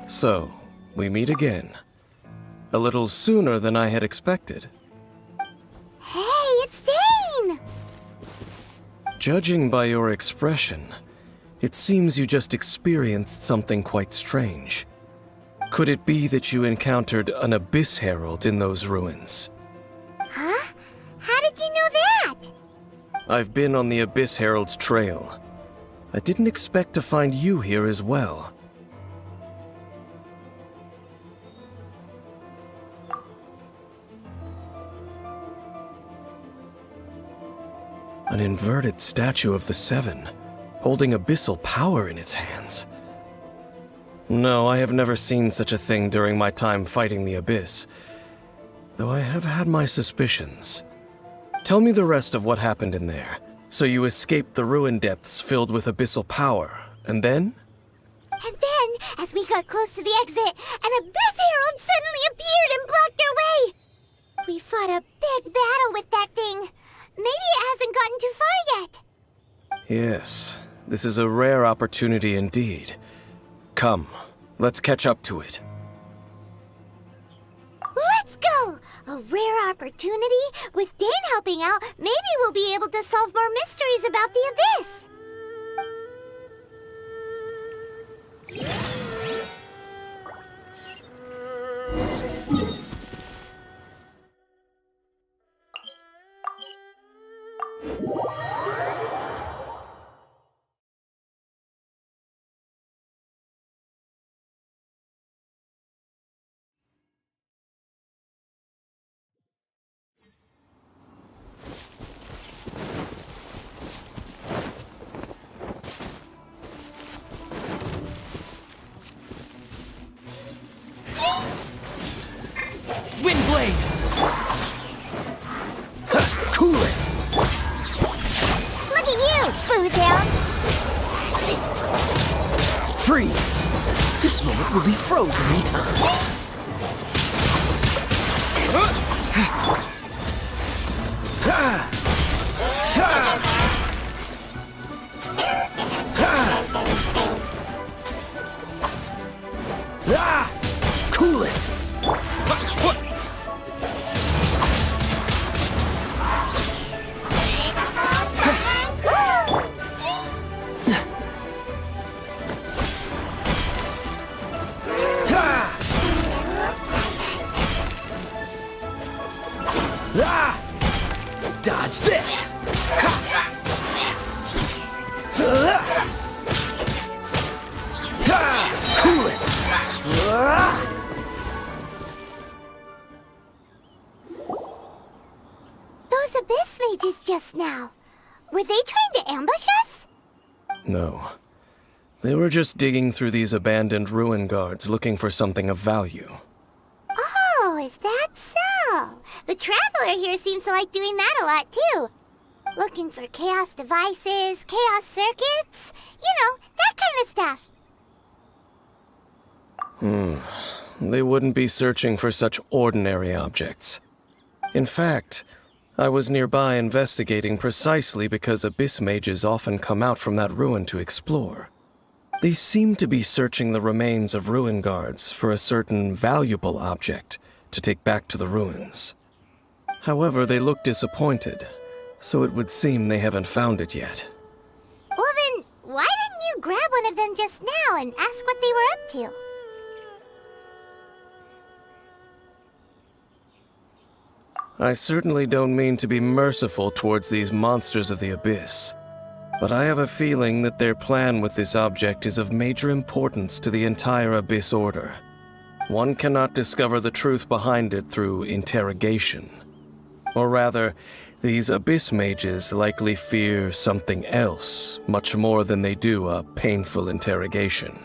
Speaker 9: So, we meet again. A little sooner than I had expected.
Speaker 2: Hey, it's Dane!
Speaker 9: Judging by your expression, it seems you just experienced something quite strange. Could it be that you encountered an Abyss Herald in those ruins?
Speaker 2: Huh? How did you know that?
Speaker 9: I've been on the Abyss Herald's trail. I didn't expect to find you here as well. An inverted statue of the Seven, holding abyssal power in its hands. No, I have never seen such a thing during my time fighting the Abyss, though I have had my suspicions. Tell me the rest of what happened in there. So you escaped the ruin depths filled with abyssal power, and then?
Speaker 2: And then, as we got close to the exit, an Abyss Herald suddenly appeared and blocked our way! We fought a big battle with that thing. Maybe it hasn't gotten too far yet.
Speaker 9: Yes, this is a rare opportunity indeed. Come, let's catch up to it.
Speaker 2: Let's go! A rare opportunity? With Dane helping out, maybe we'll be able to solve more mysteries about the Abyss!
Speaker 1: Windblade! Cool it!
Speaker 2: Look at you, Boozhound!
Speaker 1: Freeze! This moment will be frozen in time. Cool it! Dodge this! Cool it!
Speaker 2: Those Abyss mages just now. Were they trying to ambush us?
Speaker 9: No. They were just digging through these abandoned ruin guards looking for something of value.
Speaker 2: Oh, is that so? The Traveler here seems to like doing that a lot, too. Looking for chaos devices, chaos circuits, you know, that kind of stuff.
Speaker 9: They wouldn't be searching for such ordinary objects. In fact, I was nearby investigating precisely because Abyss mages often come out from that ruin to explore. They seem to be searching the remains of ruin guards for a certain valuable object to take back to the ruins. However, they look disappointed, so it would seem they haven't found it yet.
Speaker 2: Well then, why didn't you grab one of them just now and ask what they were up to?
Speaker 9: I certainly don't mean to be merciful towards these monsters of the Abyss. but I have a feeling that their plan with this object is of major importance to the entire Abyss Order. One cannot discover the truth behind it through interrogation. Or rather, these Abyss mages likely fear something else, much more than they do a painful interrogation.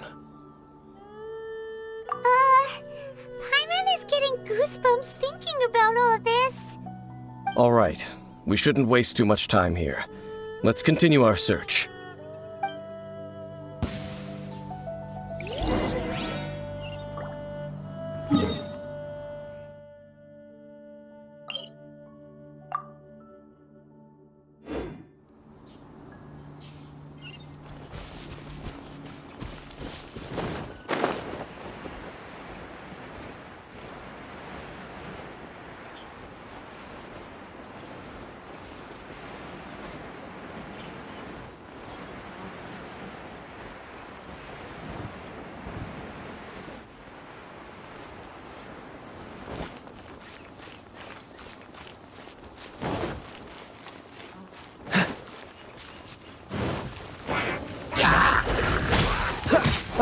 Speaker 2: Paimon is getting goosebumps thinking about all this.
Speaker 9: All right, we shouldn't waste too much time here. Let's continue our search.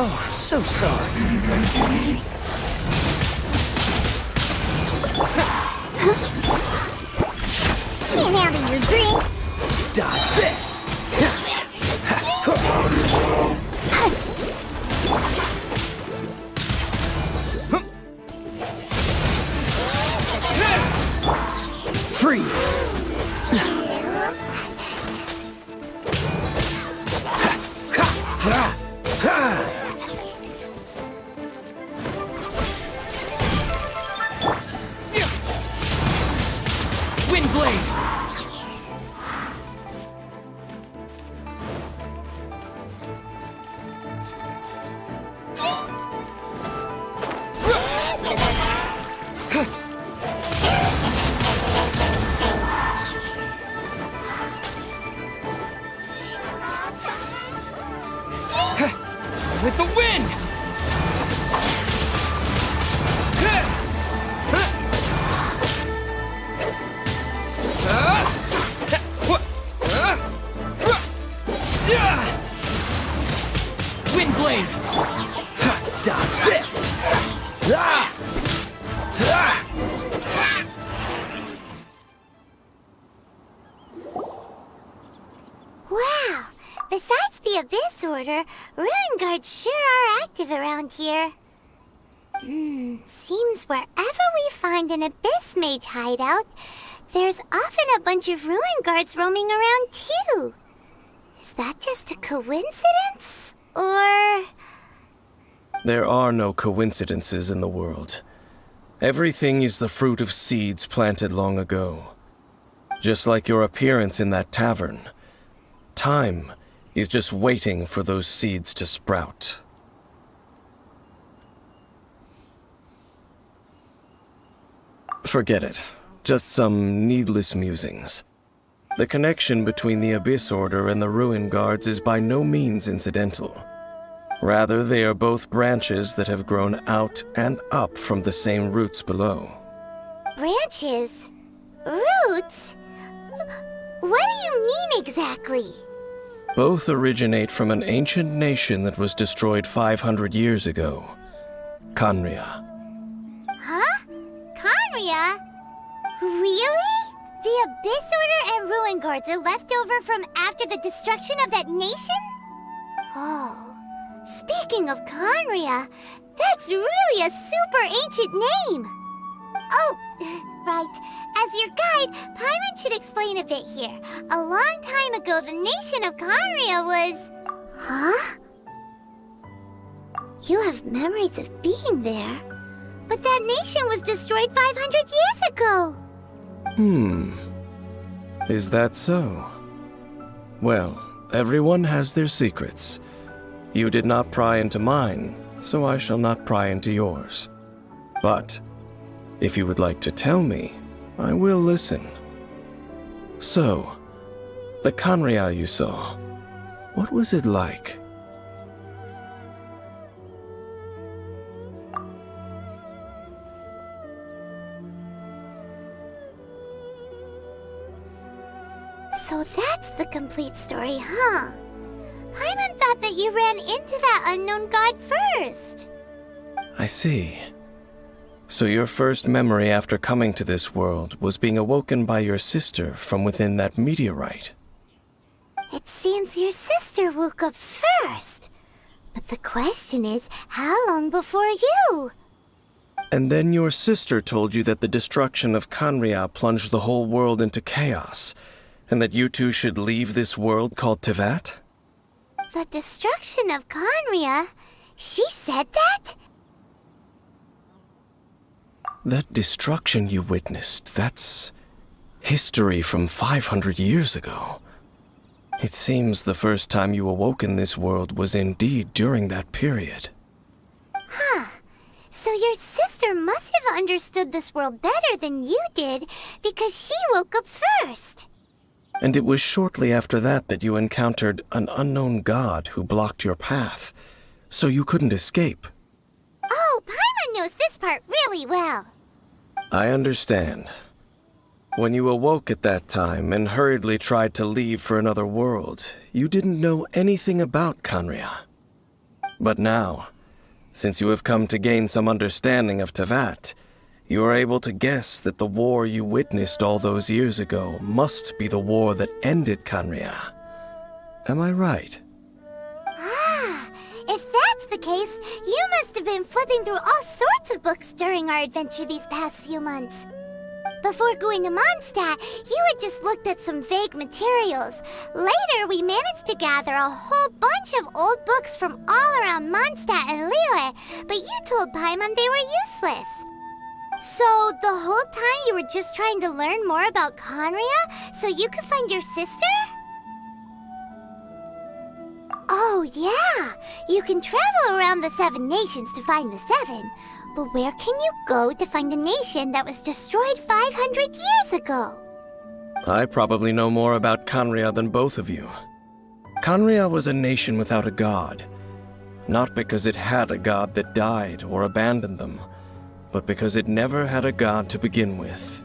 Speaker 1: Oh, so sorry.
Speaker 2: Can't handle your drink.
Speaker 1: Dodge this! Freeze! Windblade! With the wind! Windblade! Dodge this!
Speaker 2: Wow! Besides the Abyss Order, Ruin Guards sure are active around here. Seems wherever we find an Abyss Mage hideout, there's often a bunch of Ruin Guards roaming around too. Is that just a coincidence? Or...
Speaker 9: There are no coincidences in the world. Everything is the fruit of seeds planted long ago. Just like your appearance in that tavern. Time is just waiting for those seeds to sprout. Forget it. Just some needless musings. The connection between the Abyss Order and the Ruin Guards is by no means incidental. Rather, they are both branches that have grown out and up from the same roots below.
Speaker 2: branches? Roots? What do you mean exactly?
Speaker 9: Both originate from an ancient nation that was destroyed 500 years ago. Khaenri'ah.
Speaker 2: Huh? Khaenri'ah? Really? The Abyss Order and Ruin Guards are left over from after the destruction of that nation? Oh, speaking of Khaenri'ah, that's really a super ancient name. Oh, right. As your guide, Paimon should explain a bit here. A long time ago, the nation of Khaenri'ah was... Huh? You have memories of being there. But that nation was destroyed 500 years ago.
Speaker 9: Is that so? Well, everyone has their secrets. You did not pry into mine, so I shall not pry into yours. But, if you would like to tell me, I will listen. So, the Khaenri'ah you saw, what was it like?
Speaker 2: So that's the complete story, huh? Paimon thought that you ran into that unknown god first.
Speaker 9: I see. So your first memory after coming to this world was being awoken by your sister from within that meteorite.
Speaker 2: It seems your sister woke up first. But the question is, how long before you?
Speaker 9: And then your sister told you that the destruction of Khaenri'ah plunged the whole world into chaos, and that you two should leave this world called Teyvat?
Speaker 2: The destruction of Khaenri'ah? She said that?
Speaker 9: That destruction you witnessed, that's history from 500 years ago. It seems the first time you awoke in this world was indeed during that period.
Speaker 2: Huh. So your sister must have understood this world better than you did, because she woke up first.
Speaker 9: And it was shortly after that that you encountered an unknown god who blocked your path, so you couldn't escape.
Speaker 2: Oh, Paimon knows this part really well.
Speaker 9: I understand. When you awoke at that time and hurriedly tried to leave for another world, you didn't know anything about Khaenri'ah. But now, since you have come to gain some understanding of Teyvat, you are able to guess that the war you witnessed all those years ago must be the war that ended Khaenri'ah. Am I right?
Speaker 2: Ah, if that's the case, you must have been flipping through all sorts of books during our adventure these past few months. Before going to Mondstadt, you had just looked at some vague materials. Later, we managed to gather a whole bunch of old books from all around Mondstadt and Liyue, but you told Paimon they were useless. So, the whole time you were just trying to learn more about Khaenri'ah so you could find your sister? Oh, yeah! You can travel around the 7 nations to find the 7. But where can you go to find a nation that was destroyed 500 years ago?
Speaker 9: I probably know more about Khaenri'ah than both of you. Khaenri'ah was a nation without a god. Not because it had a god that died or abandoned them, but because it never had a god to begin with.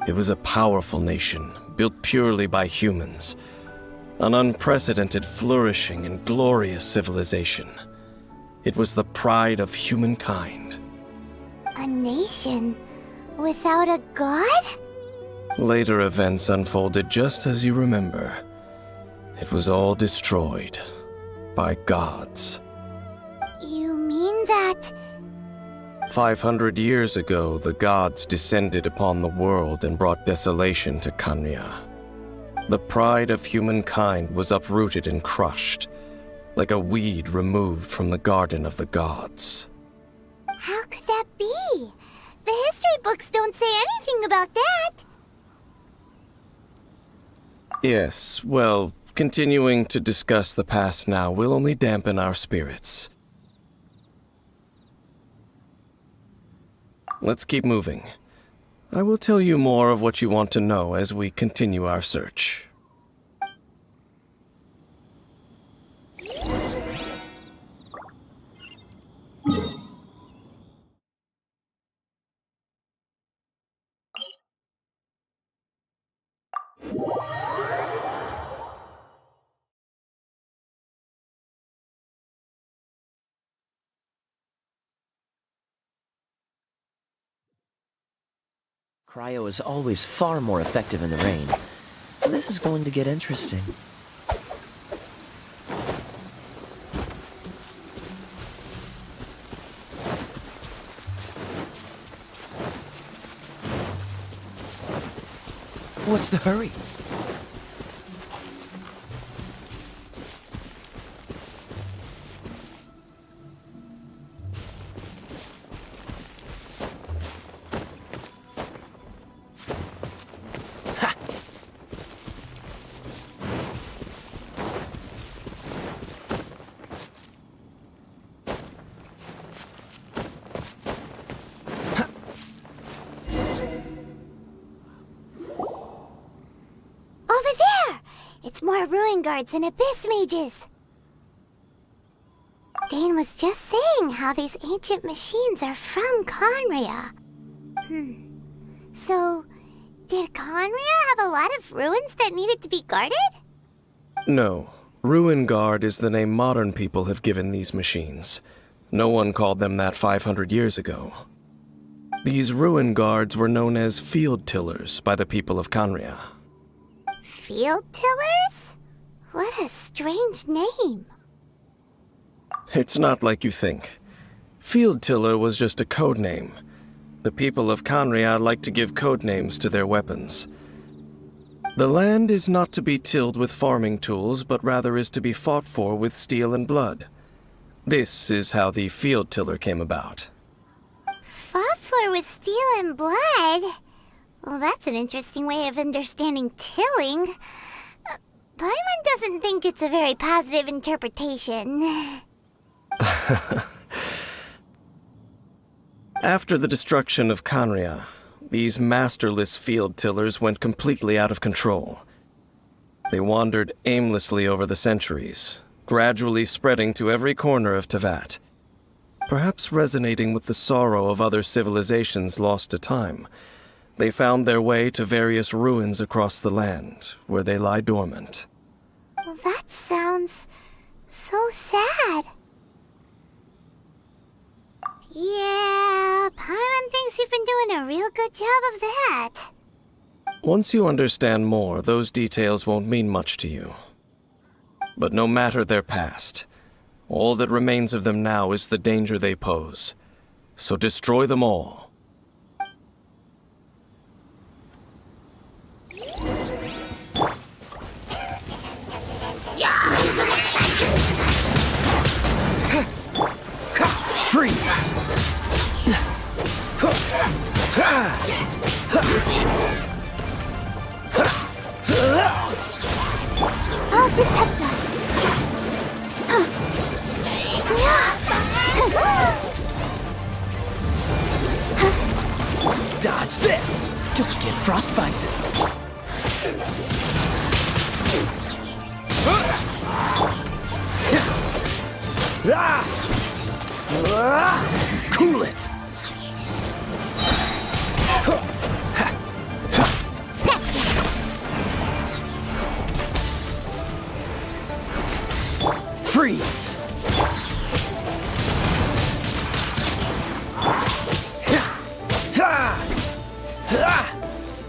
Speaker 9: It was a powerful nation, built purely by humans. An unprecedented, flourishing, and glorious civilization. It was the pride of humankind.
Speaker 2: A nation without a god?
Speaker 9: Later events unfolded just as you remember. It was all destroyed by gods.
Speaker 2: You mean that...
Speaker 9: 500 years ago, the gods descended upon the world and brought desolation to Khaenri'ah. The pride of humankind was uprooted and crushed, like a weed removed from the garden of the gods.
Speaker 2: How could that be? The history books don't say anything about that.
Speaker 9: Yes, well, continuing to discuss the past now will only dampen our spirits. Let's keep moving. I will tell you more of what you want to know as we continue our search.
Speaker 1: Cryo is always far more effective in the rain. This is going to get interesting. What's the hurry?
Speaker 2: It's more ruin guards and abyss mages. Dain was just saying how these ancient machines are from Khaenri'ah. So, Did Conria have a lot of ruins that needed to be guarded?
Speaker 9: No. Ruin Guard is the name modern people have given these machines. No one called them that 500 years ago. These Ruin Guards were known as Field Tillers by the people of Conria.
Speaker 2: Field Tillers? What a strange name.
Speaker 9: It's not like you think. Field Tiller was just a code name. The people of Conria like to give code names to their weapons. The land is not to be tilled with farming tools, but rather is to be fought for with steel and blood. This is how the Field Tiller came about.
Speaker 2: Fought for with steel and blood? Well, that's an interesting way of understanding tilling. Paimon doesn't think it's a very positive interpretation.
Speaker 9: After the destruction of Conria, these masterless field tillers went completely out of control. They wandered aimlessly over the centuries, gradually spreading to every corner of Teyvat. Perhaps resonating with the sorrow of other civilizations lost to time, they found their way to various ruins across the land, where they lie dormant.
Speaker 2: Well, that sounds so sad. Yeah, Paimon thinks you've been doing a real good job of that.
Speaker 9: Once you understand more, those details won't mean much to you. But no matter their past, all that remains of them now is the danger they pose. So destroy them all.
Speaker 1: Freeze!
Speaker 2: I'll protect us.
Speaker 1: Dodge this! Don't get frostbite. Cool it! Freeze!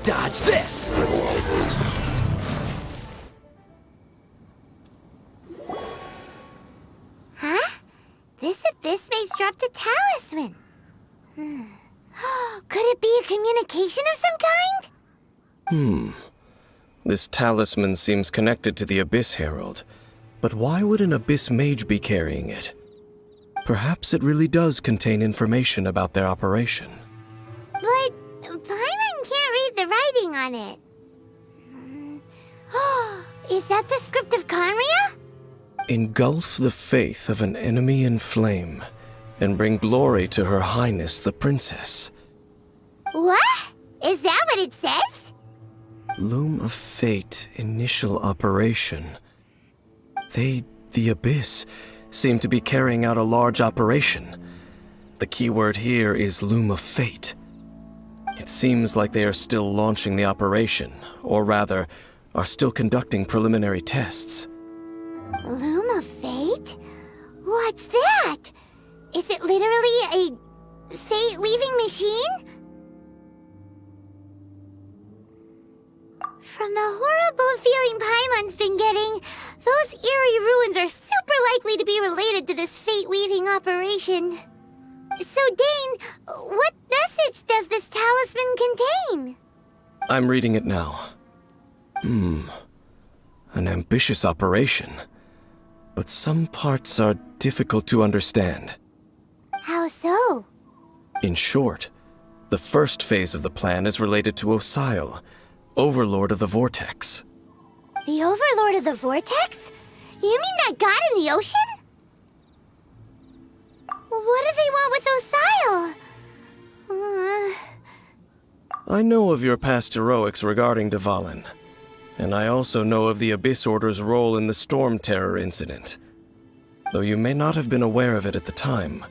Speaker 1: Dodge this!
Speaker 2: Huh? This abyss maze dropped a talisman. Could it be a communication of some kind?
Speaker 9: This talisman seems connected to the Abyss Herald. But why would an Abyss Mage be carrying it? Perhaps it really does contain information about their operation.
Speaker 2: But Paimon can't read the writing on it. Is that the script of Conria?
Speaker 9: Engulf the faith of an enemy in flame, and bring glory to Her Highness the Princess.
Speaker 2: What? Is that what it says?
Speaker 9: Loom of Fate, initial operation. They, the Abyss, seem to be carrying out a large operation. The keyword here is Loom of Fate. It seems like they are still launching the operation, or rather, are still conducting preliminary tests.
Speaker 2: Loom of Fate? What's that? Is it literally a fate-weaving machine? From the horrible feeling Paimon's been getting, those eerie ruins are super likely to be related to this fate-weaving operation. So, Dane, what message does this talisman contain?
Speaker 9: I'm reading it now. An ambitious operation. But some parts are difficult to understand.
Speaker 2: How so?
Speaker 9: In short, the first phase of the plan is related to Osile, Overlord of the Vortex.
Speaker 2: The Overlord of the Vortex? You mean that god in the ocean? What do they want with Osile?
Speaker 9: I know of your past heroics regarding Dvalin, and I also know of the Abyss Order's role in the Storm Terror incident. Though you may not have been aware of it at the time,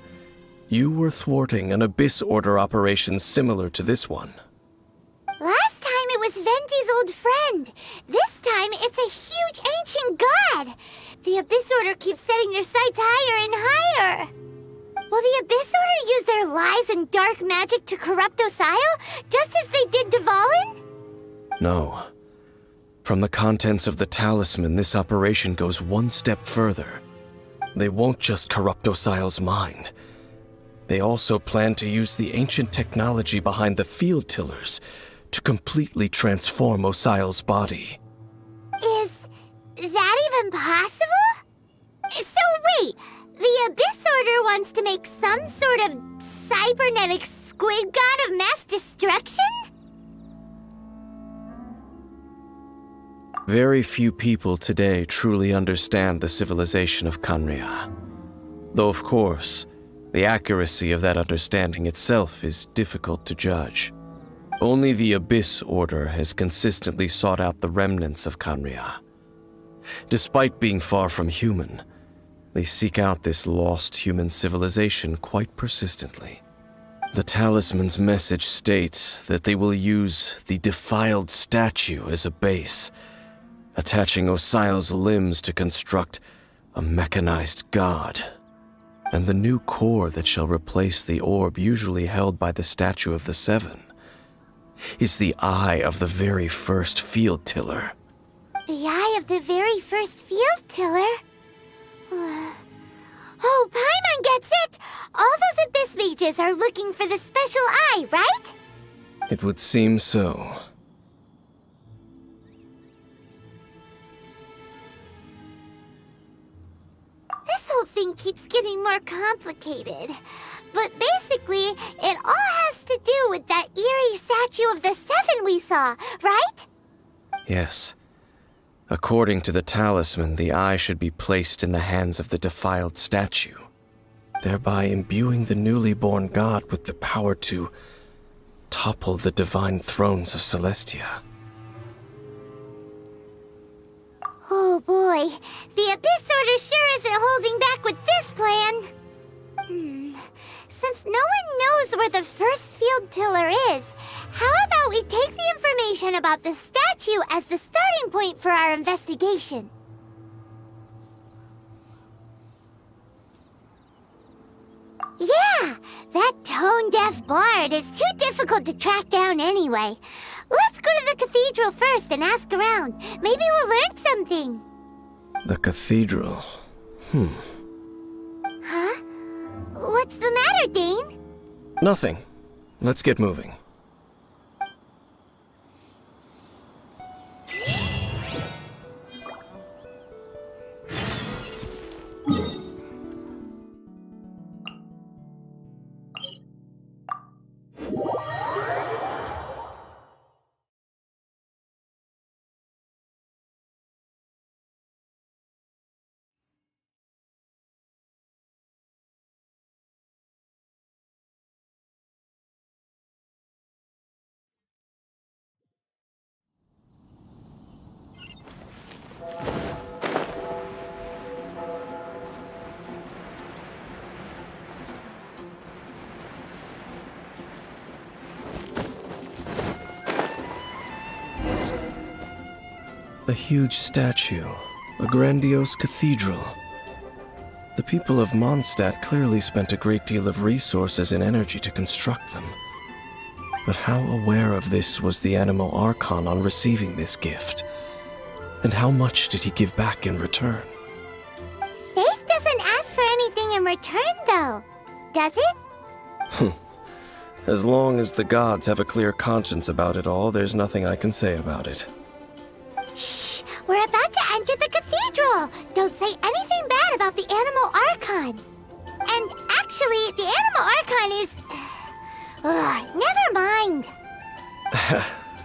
Speaker 9: you were thwarting an Abyss Order operation similar to this one.
Speaker 2: Last time it old friend. This time, it's a huge ancient god. The Abyss Order keeps setting their sights higher and higher. Will the Abyss Order use their lies and dark magic to corrupt Osile, just as they did Dvalin?
Speaker 9: No. From the contents of the talisman, this operation goes one step further. They won't just corrupt Osile's mind. They also plan to use the ancient technology behind the field tillers to completely transform Osile's body.
Speaker 2: Is that even possible? So wait, the Abyss Order wants to make some sort of cybernetic squid god of mass destruction?
Speaker 9: Very few people today truly understand the civilization of Khaenri'ah. Though of course, the accuracy of that understanding itself is difficult to judge. Only the Abyss Order has consistently sought out the remnants of Khaenri'ah. Despite being far from human, they seek out this lost human civilization quite persistently. The talisman's message states that they will use the defiled statue as a base, attaching Osile's limbs to construct a mechanized god. And the new core that shall replace the orb usually held by the Statue of the Seven is the eye of the very first field tiller.
Speaker 2: The eye of the very first field tiller? Oh, Paimon gets it! All those Abyss mages are looking for the special eye, right?
Speaker 9: It would seem so.
Speaker 2: This whole thing keeps getting more complicated. But basically, it all has to do with that eerie Statue of the Seven we saw, right?
Speaker 9: Yes. According to the talisman, the eye should be placed in the hands of the defiled statue, thereby imbuing the newly born god with the power to topple the divine thrones of Celestia.
Speaker 2: Oh boy, the Abyss Order sure isn't holding back with this plan. Since no one knows where the first field tiller is, how about we take the information about the statue as the starting point for our investigation? Yeah, that tone-deaf bard is too difficult to track down anyway. Let's go to the cathedral first and ask around. Maybe we'll learn something.
Speaker 9: The cathedral.
Speaker 2: Huh? What's the matter, Dane?
Speaker 9: Nothing. Let's get moving. A huge statue, a grandiose cathedral. The people of Mondstadt clearly spent a great deal of resources and energy to construct them. But how aware of this was the animal Archon on receiving this gift? And how much did he give back in return?
Speaker 2: Faith doesn't ask for anything in return, though, does it?
Speaker 9: As long as the gods have a clear conscience about it all, there's nothing I can say about it.
Speaker 2: Shh! We're about to enter the cathedral! Don't say anything bad about the animal Archon! And actually, the animal Archon is... never mind!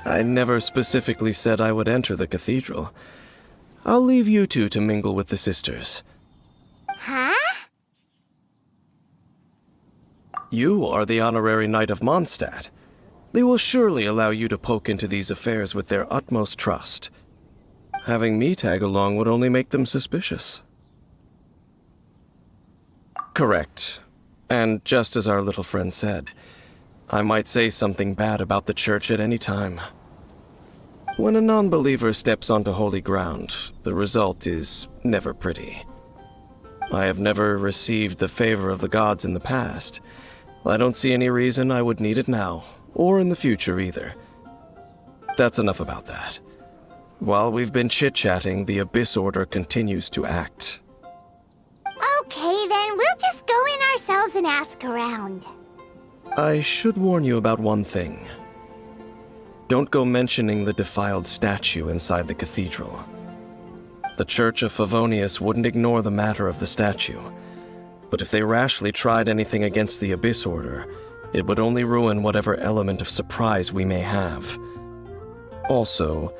Speaker 9: I never specifically said I would enter the cathedral. I'll leave you two to mingle with the sisters.
Speaker 2: Huh?
Speaker 9: You are the honorary knight of Mondstadt. They will surely allow you to poke into these affairs with their utmost trust. Having me tag along would only make them suspicious. Correct. And just as our little friend said, I might say something bad about the church at any time. When a non-believer steps onto holy ground, the result is never pretty. I have never received the favor of the gods in the past. I don't see any reason I would need it now, or in the future either. That's enough about that. While we've been chit-chatting, the Abyss Order continues to act.
Speaker 2: Okay, then we'll just go in ourselves and ask around.
Speaker 9: I should warn you about one thing. Don't go mentioning the defiled statue inside the cathedral. The Church of Favonius wouldn't ignore the matter of the statue, but if they rashly tried anything against the Abyss Order, it would only ruin whatever element of surprise we may have. Also,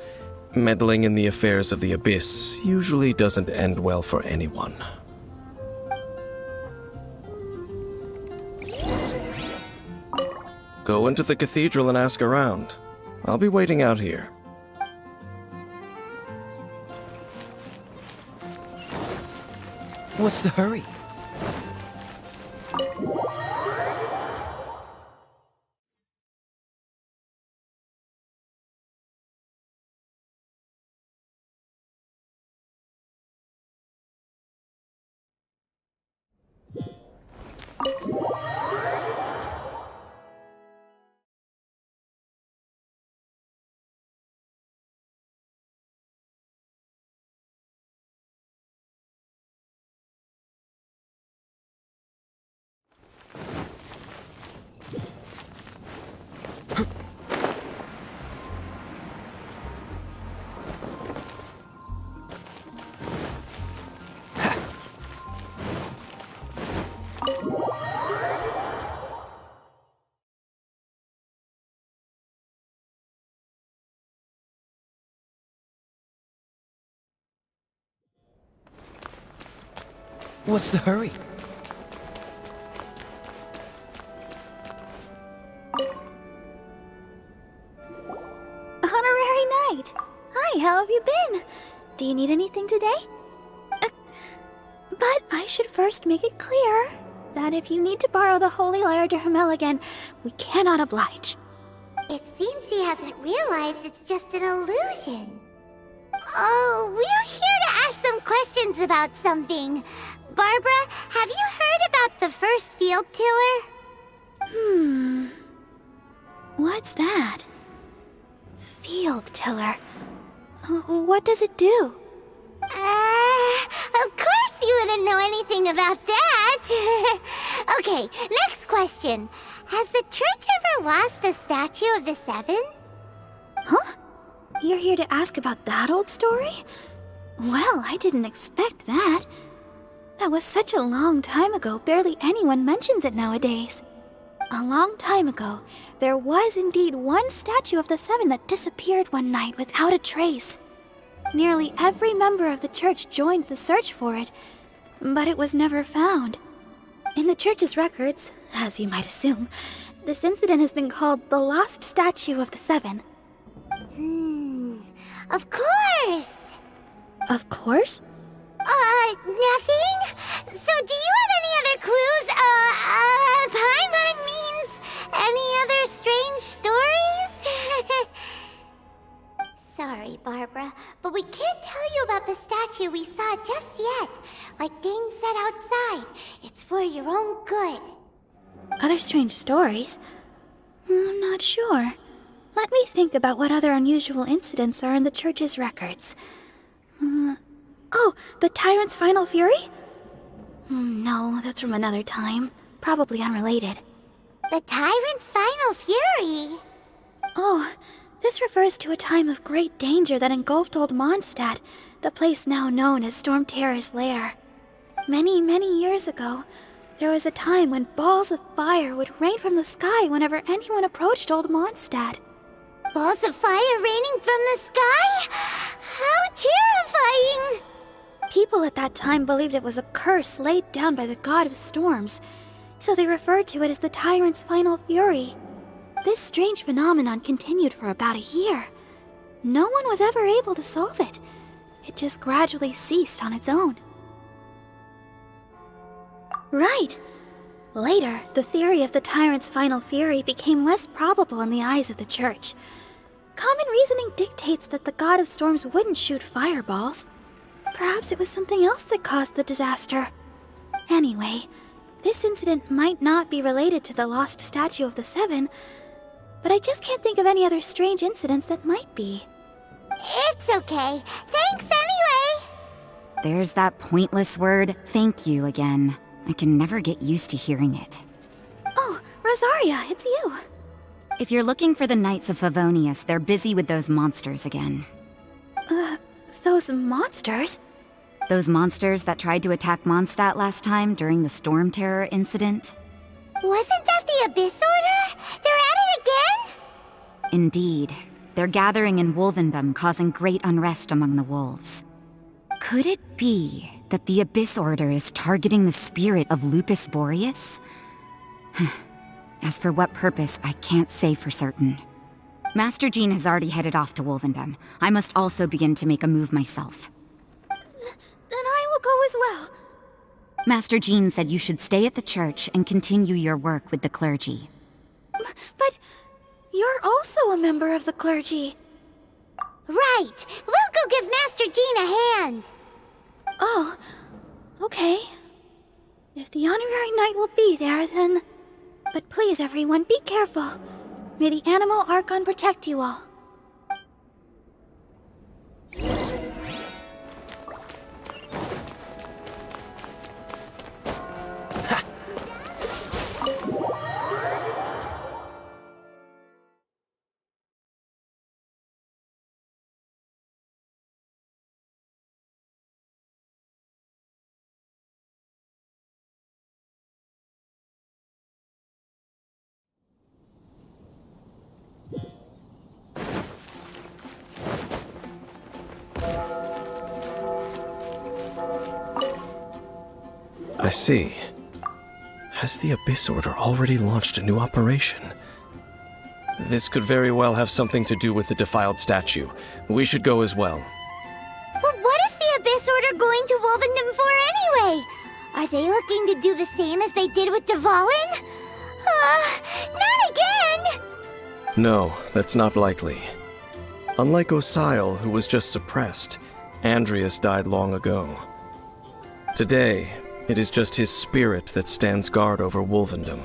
Speaker 9: meddling in the affairs of the Abyss usually doesn't end well for anyone. Go into the cathedral and ask around. I'll be waiting out here.
Speaker 1: What's the hurry? What's the hurry?
Speaker 13: Honorary Knight! Hi, how have you been? Do you need anything today? But I should first make it clear that if you need to borrow the Holy Lyre to Hermel again, we cannot oblige.
Speaker 2: It seems she hasn't realized it's just an illusion. Oh, we're here to ask some questions about something. Barbara, have you heard about the first field tiller?
Speaker 13: What's that? Field tiller. What does it do?
Speaker 2: Of course you wouldn't know anything about that. Okay, next question. Has the church ever lost a statue of the Seven?
Speaker 13: Huh? You're here to ask about that old story? Well, I didn't expect that. That was such a long time ago, barely anyone mentions it nowadays. A long time ago, there was indeed one statue of the Seven that disappeared one night without a trace. Nearly every member of the church joined the search for it, but it was never found. In the church's records, as you might assume, this incident has been called the Lost Statue of the Seven.
Speaker 2: Of course!
Speaker 13: Of course?
Speaker 2: Nothing? So do you have any other clues? Paimon means any other strange stories? Sorry, Barbara, but we can't tell you about the statue we saw just yet. Like Dane said outside, it's for your own good.
Speaker 13: Other strange stories? I'm not sure. Let me think about what other unusual incidents are in the church's records. Oh, the Tyrant's Final Fury? No, that's from another time. Probably unrelated.
Speaker 2: The Tyrant's Final Fury?
Speaker 13: Oh, this refers to a time of great danger that engulfed Old Mondstadt, the place now known as Storm Terror's lair. Many, many years ago, there was a time when balls of fire would rain from the sky whenever anyone approached Old Mondstadt.
Speaker 2: Balls of fire raining from the sky? How terrifying!
Speaker 13: People at that time believed it was a curse laid down by the god of storms, so they referred to it as the Tyrant's Final Fury. This strange phenomenon continued for about a year. No one was ever able to solve it. It just gradually ceased on its own. Right. Later, the theory of the Tyrant's Final Fury became less probable in the eyes of the church. Common reasoning dictates that the god of storms wouldn't shoot fireballs. Perhaps it was something else that caused the disaster. Anyway, this incident might not be related to the lost statue of the Seven, but I just can't think of any other strange incidents that might be.
Speaker 2: It's okay. Thanks anyway.
Speaker 14: There's that pointless word, thank you, again. I can never get used to hearing it.
Speaker 13: Oh, Rosaria, it's you.
Speaker 14: If you're looking for the Knights of Favonius, they're busy with those monsters again.
Speaker 13: Those monsters?
Speaker 14: Those monsters that tried to attack Mondstadt last time during the Storm Terror incident?
Speaker 2: Wasn't that the Abyss Order? They're at it again?
Speaker 14: Indeed. They're gathering in Wolvendom, causing great unrest among the wolves. Could it be that the Abyss Order is targeting the spirit of Lupus Boreas? As for what purpose, I can't say for certain. Master Jean has already headed off to Wolvendom. I must also begin to make a move myself.
Speaker 13: Then I will go as well.
Speaker 14: Master Jean said you should stay at the church and continue your work with the clergy.
Speaker 13: But you're also a member of the clergy.
Speaker 2: Right. We'll go give Master Jean a hand.
Speaker 13: Oh, okay. If the honorary knight will be there, then... But please, everyone, be careful. May the animal Archon protect you all.
Speaker 9: I see. Has the Abyss Order already launched a new operation? This could very well have something to do with the defiled statue. We should go as well.
Speaker 2: But what is the Abyss Order going to Wolvendom for anyway? Are they looking to do the same as they did with Dvalin? Not again!
Speaker 9: No, that's not likely. Unlike Osile, who was just suppressed, Andreas died long ago. Today, it is just his spirit that stands guard over Wolvendom.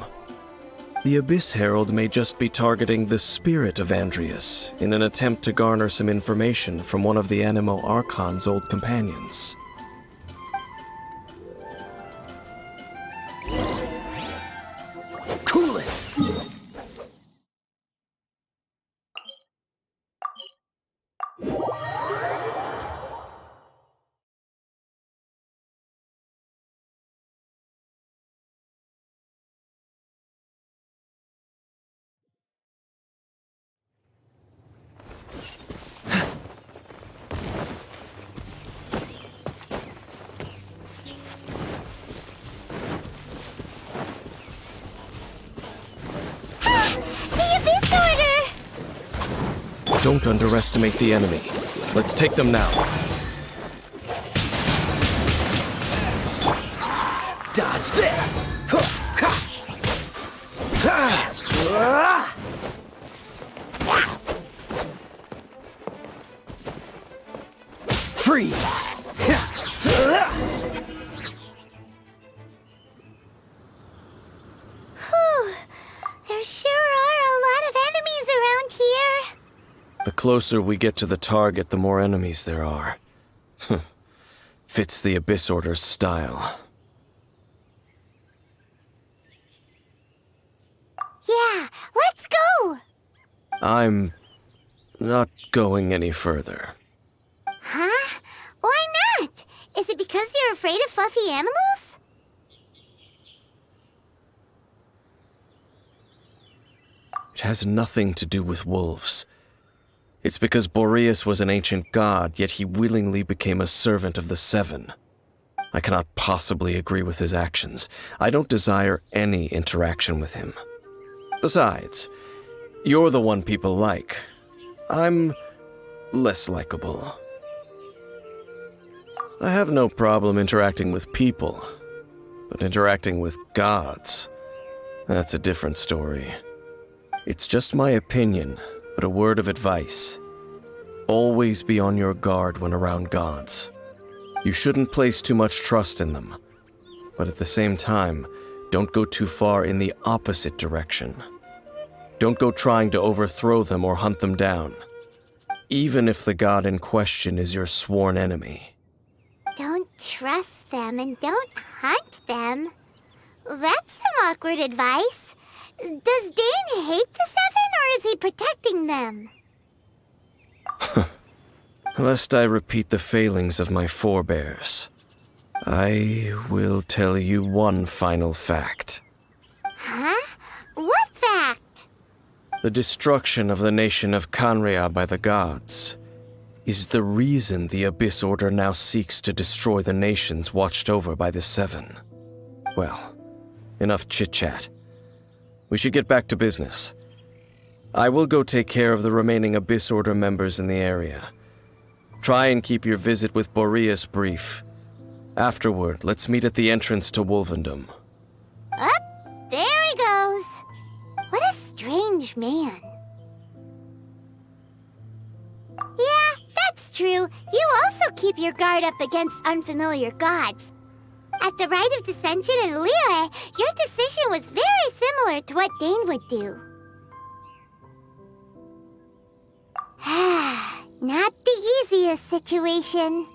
Speaker 9: The Abyss Herald may just be targeting the spirit of Andreas in an attempt to garner some information from one of the Animo Archon's old companions.
Speaker 1: Cool it!
Speaker 9: Don't underestimate the enemy. Let's take them now.
Speaker 1: Dodge this! Freeze!
Speaker 2: There sure are a lot of enemies around here.
Speaker 9: The closer we get to the target, the more enemies there are. Fits the Abyss Order's style.
Speaker 2: Yeah, let's go!
Speaker 9: I'm not going any further.
Speaker 2: Huh? Why not? Is it because you're afraid of fluffy animals?
Speaker 9: It has nothing to do with wolves. It's because Boreas was an ancient god, yet he willingly became a servant of the Seven. I cannot possibly agree with his actions. I don't desire any interaction with him. Besides, you're the one people like. I'm less likable. I have no problem interacting with people, but interacting with gods, that's a different story. It's just my opinion, But a word of advice. Always be on your guard when around gods. You shouldn't place too much trust in them. But at the same time, don't go too far in the opposite direction. Don't go trying to overthrow them or hunt them down, even if the god in question is your sworn enemy.
Speaker 2: Don't trust them and don't hunt them. That's some awkward advice. Does Dane hate the Seven, or is he protecting them?
Speaker 9: Lest I repeat the failings of my forebears, I will tell you one final fact.
Speaker 2: Huh? What fact?
Speaker 9: The destruction of the nation of Canria by the gods is the reason the Abyss Order now seeks to destroy the nations watched over by the Seven. Well, enough chit-chat. We should get back to business. I will go take care of the remaining Abyss Order members in the area. Try and keep your visit with Boreas brief. Afterward, let's meet at the entrance to Wolvendom.
Speaker 2: Up, there he goes. What a strange man. Yeah, that's true. You also keep your guard up against unfamiliar gods. At the Rite of Dissension in Liyue, your decision was very similar to what Dane would do. Not the easiest situation.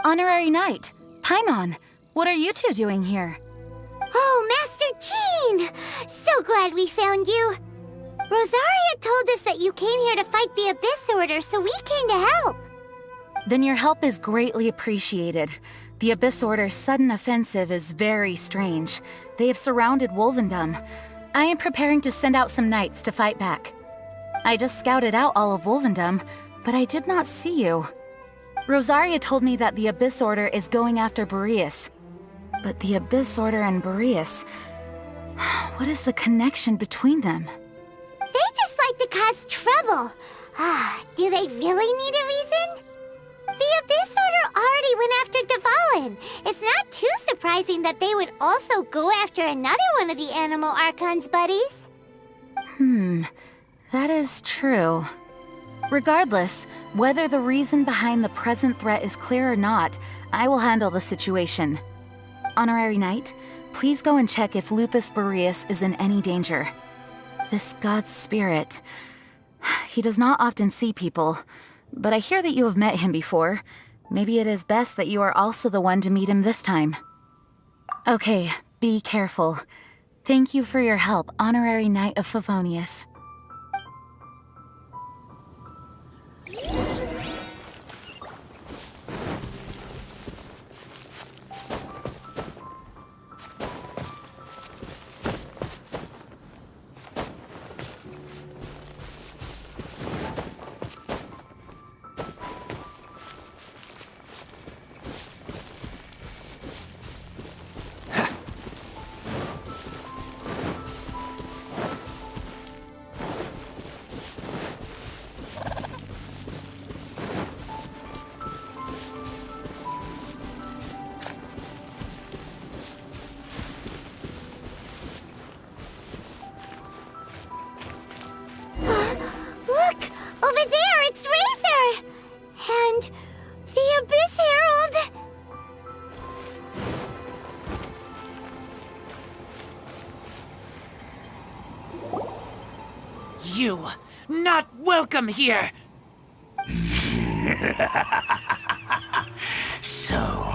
Speaker 14: Honorary Knight, Paimon, what are you two doing here?
Speaker 2: Oh, Master Jean! So glad we found you. Rosaria told us that you came here to fight the Abyss Order, so we came to help.
Speaker 14: Then your help is greatly appreciated. The Abyss Order's sudden offensive is very strange. They have surrounded Wolvendom. I am preparing to send out some knights to fight back. I just scouted out all of Wolvendom, but I did not see you. Rosaria told me that the Abyss Order is going after Boreas. But the Abyss Order and Boreas... what is the connection between them?
Speaker 2: They just like to cause trouble. Do they really need a reason? The Abyss Order already went after Dvalin. It's not too surprising that they would also go after another one of the Animal Archon's buddies.
Speaker 14: That is true. Regardless, whether the reason behind the present threat is clear or not, I will handle the situation. Honorary Knight, please go and check if Lupus Boreas is in any danger. This god's spirit... he does not often see people, but I hear that you have met him before. Maybe it is best that you are also the one to meet him this time. Okay, be careful. Thank you for your help, Honorary Knight of Favonius.
Speaker 15: You, not welcome here!
Speaker 12: So,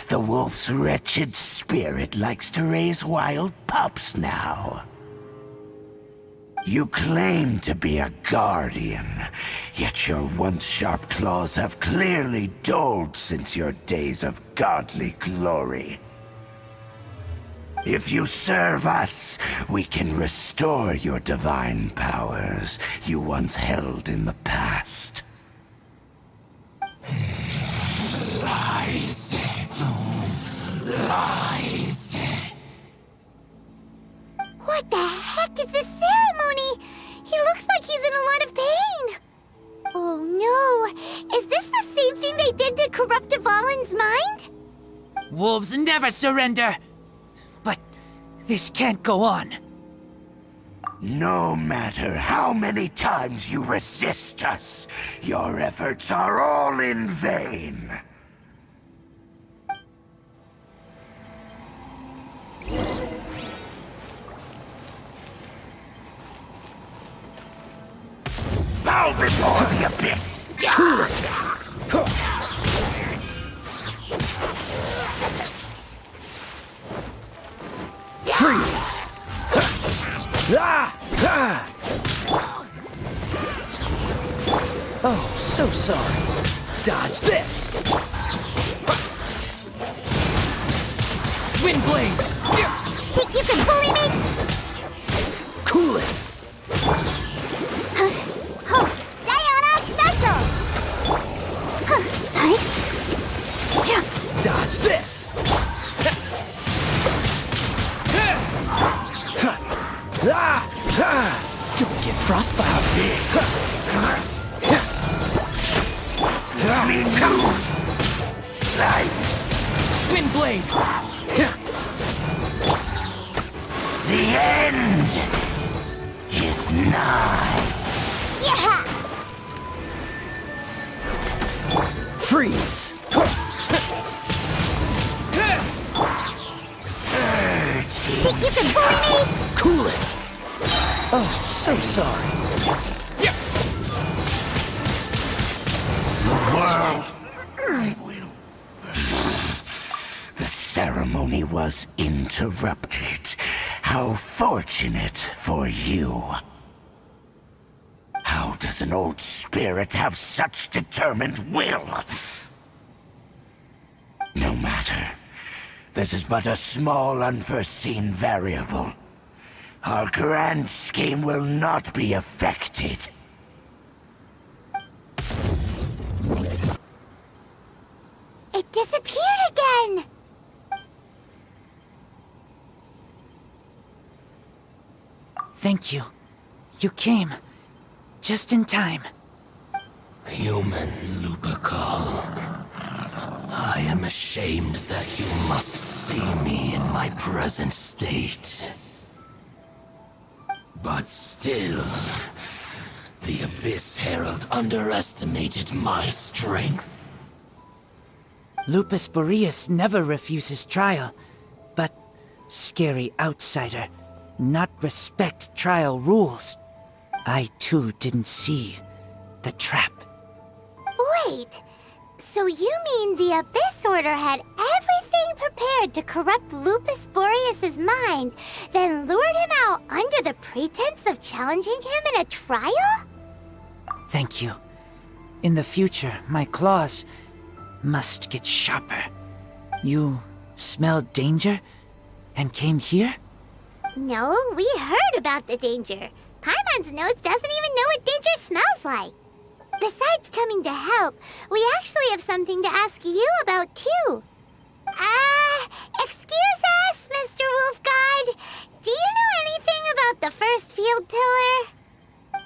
Speaker 12: the wolf's wretched spirit likes to raise wild pups now. You claim to be a guardian, yet your once sharp claws have clearly dulled since your days of godly glory. If you serve us, we can restore your divine powers you once held in the past. Lies. Lies.
Speaker 2: What the heck is this ceremony? He looks like he's in a lot of pain. Oh no! Is this the same thing they did to corrupt Dvalin's mind?
Speaker 15: Wolves never surrender! But this can't go on.
Speaker 12: No matter how many times you resist us, your efforts are all in vain. Bow before the abyss!
Speaker 1: Cool it! Freeze! Oh, so sorry. Dodge this!
Speaker 15: Wind blade!
Speaker 2: Think you can bully me?
Speaker 1: Cool it!
Speaker 2: Diana special!
Speaker 1: Dodge this! Don't get frostbite!
Speaker 15: Wind blade!
Speaker 12: The end is nigh.
Speaker 2: Yeah!
Speaker 1: Freeze!
Speaker 2: Think you can bully me?
Speaker 1: Cool it! Oh, so sorry.
Speaker 12: The world will. The ceremony was interrupted. How fortunate for you. How does an old spirit have such determined will? No matter. This is but a small unforeseen variable. Our grand scheme will not be affected.
Speaker 2: It disappeared again!
Speaker 15: Thank you. You came. Just in time.
Speaker 12: Human Lupercal. I am ashamed that you must see me in my present state. But still, the Abyss Herald underestimated my strength.
Speaker 15: Lupus Boreas never refuses trial, but scary outsider, not respect trial rules. I too didn't see the trap.
Speaker 2: Wait, so you mean the Abyss Order had everything prepared to corrupt Lupus Boreas' mind, then lured him out under the pretense of challenging him in a trial?
Speaker 15: Thank you. In the future, my claws must get sharper. You smelled danger and came here?
Speaker 2: No, we heard about the danger. Paimon's nose doesn't even know what danger smells like. Besides coming to help, we actually have something to ask you about, too. Excuse us, Mr. Wolf God. Do you know anything about the first field tiller?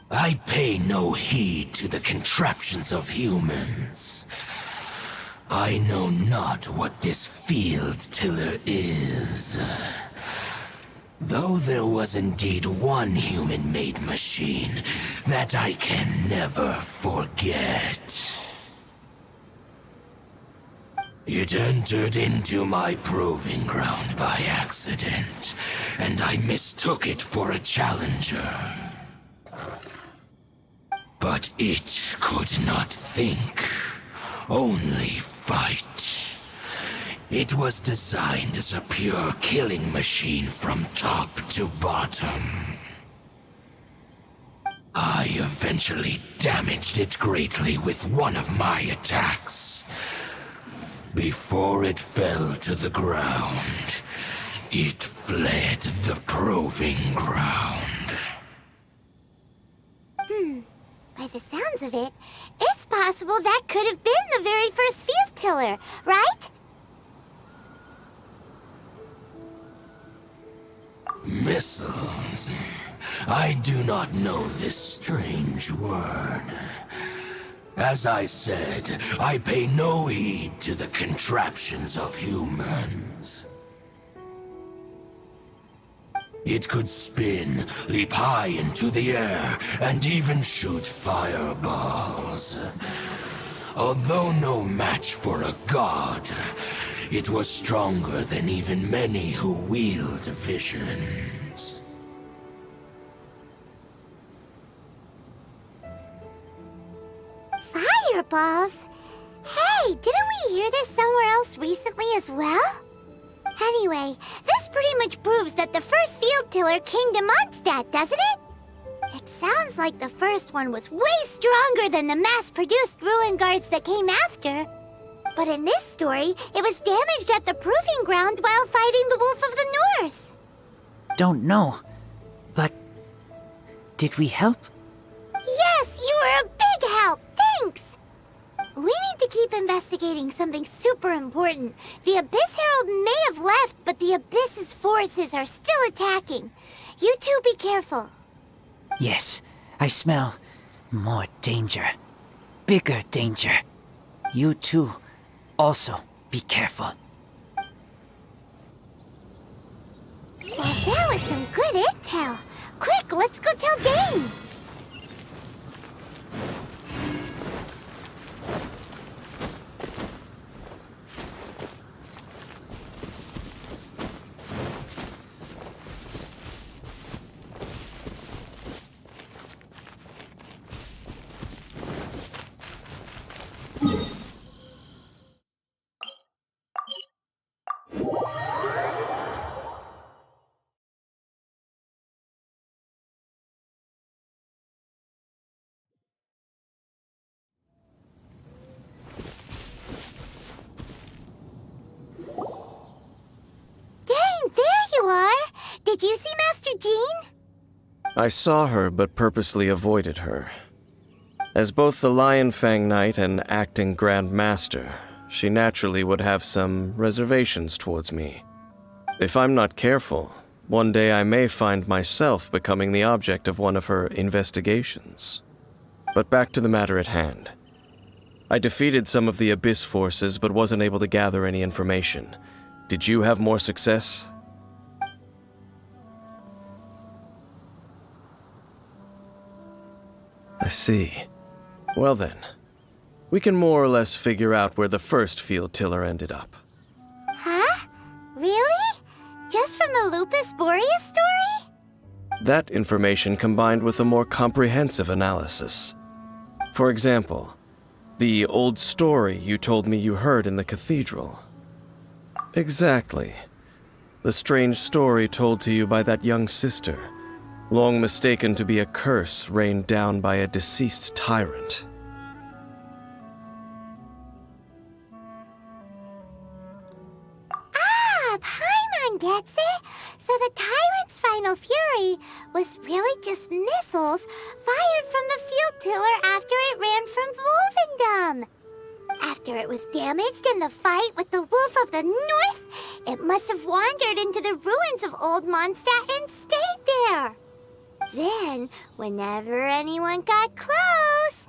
Speaker 12: I pay no heed to the contraptions of humans. I know not what this field tiller is. Though there was indeed one human-made machine that I can never forget. It entered into my proving ground by accident, and I mistook it for a challenger. But it could not think, only fight. It was designed as a pure killing machine from top to bottom. I eventually damaged it greatly with one of my attacks. Before it fell to the ground, it fled the proving ground.
Speaker 2: By the sounds of it, it's possible that could have been the very first field tiller, right?
Speaker 12: Missiles. I do not know this strange word. As I said, I pay no heed to the contraptions of humans. It could spin, leap high into the air, and even shoot fireballs. Although no match for a god, it was stronger than even many who wield visions.
Speaker 2: Fireballs? Hey, didn't we hear this somewhere else recently as well? Anyway, this pretty much proves that the first field tiller came to Mondstadt, doesn't it? It sounds like the first one was way stronger than the mass-produced ruin guards that came after. But in this story, it was damaged at the proving ground while fighting the Wolf of the North.
Speaker 15: Don't know, but did we help?
Speaker 2: Yes, you were a big help. Thanks. We need to keep investigating something super important. The Abyss Herald may have left, but the Abyss's forces are still attacking. You two be careful.
Speaker 15: Yes, I smell more danger. Bigger danger. You two also be careful.
Speaker 2: Well, that was some good intel. Quick, let's go tell Dane. Did you see Master Jean?
Speaker 9: I saw her, but purposely avoided her. As both the Lion Fang Knight and acting Grand Master, she naturally would have some reservations towards me. If I'm not careful, one day I may find myself becoming the object of one of her investigations. But back to the matter at hand. I defeated some of the Abyss forces, but wasn't able to gather any information. Did you have more success? I see. Well then, we can more or less figure out where the first field tiller ended up.
Speaker 2: Huh? Really? Just from the Lupus Boreas story?
Speaker 9: That information combined with a more comprehensive analysis. For example, the old story you told me you heard in the cathedral. Exactly. The strange story told to you by that young sister, long mistaken to be a curse rained down by a deceased tyrant.
Speaker 2: Ah, Paimon gets it! So the tyrant's final fury was really just missiles fired from the field tiller after it ran from Wolvendom. After it was damaged in the fight with the Wolf of the North, it must have wandered into the ruins of Old Mondstadt and stayed there. Then, whenever anyone got close,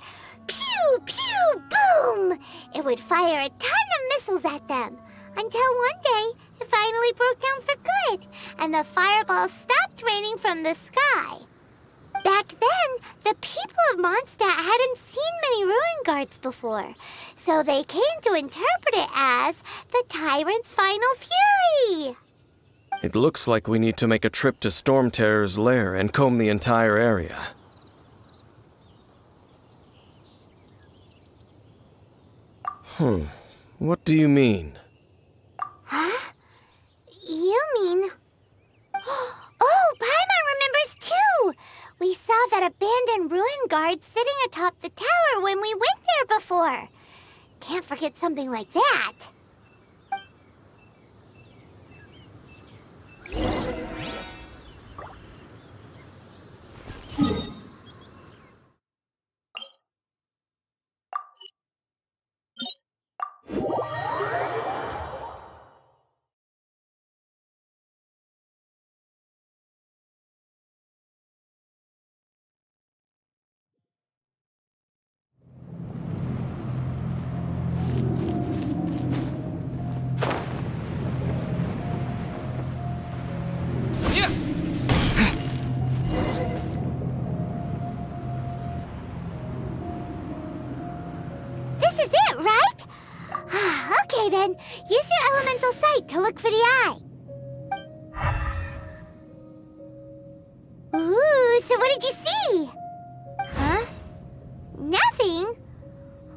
Speaker 2: pew, pew, boom! It would fire a ton of missiles at them, until one day it finally broke down for good, and the fireballs stopped raining from the sky. Back then, the people of Mondstadt hadn't seen many ruin guards before, so they came to interpret it as the tyrant's final fury.
Speaker 9: It looks like we need to make a trip to Storm Terror's lair and comb the entire area. What do you mean?
Speaker 2: Huh? You mean... Oh, Paimon remembers too! We saw that abandoned ruin guard sitting atop the tower when we went there before. Can't forget something like that. Then use your elemental sight to look for the eye. Ooh, so what did you see? Huh? Nothing?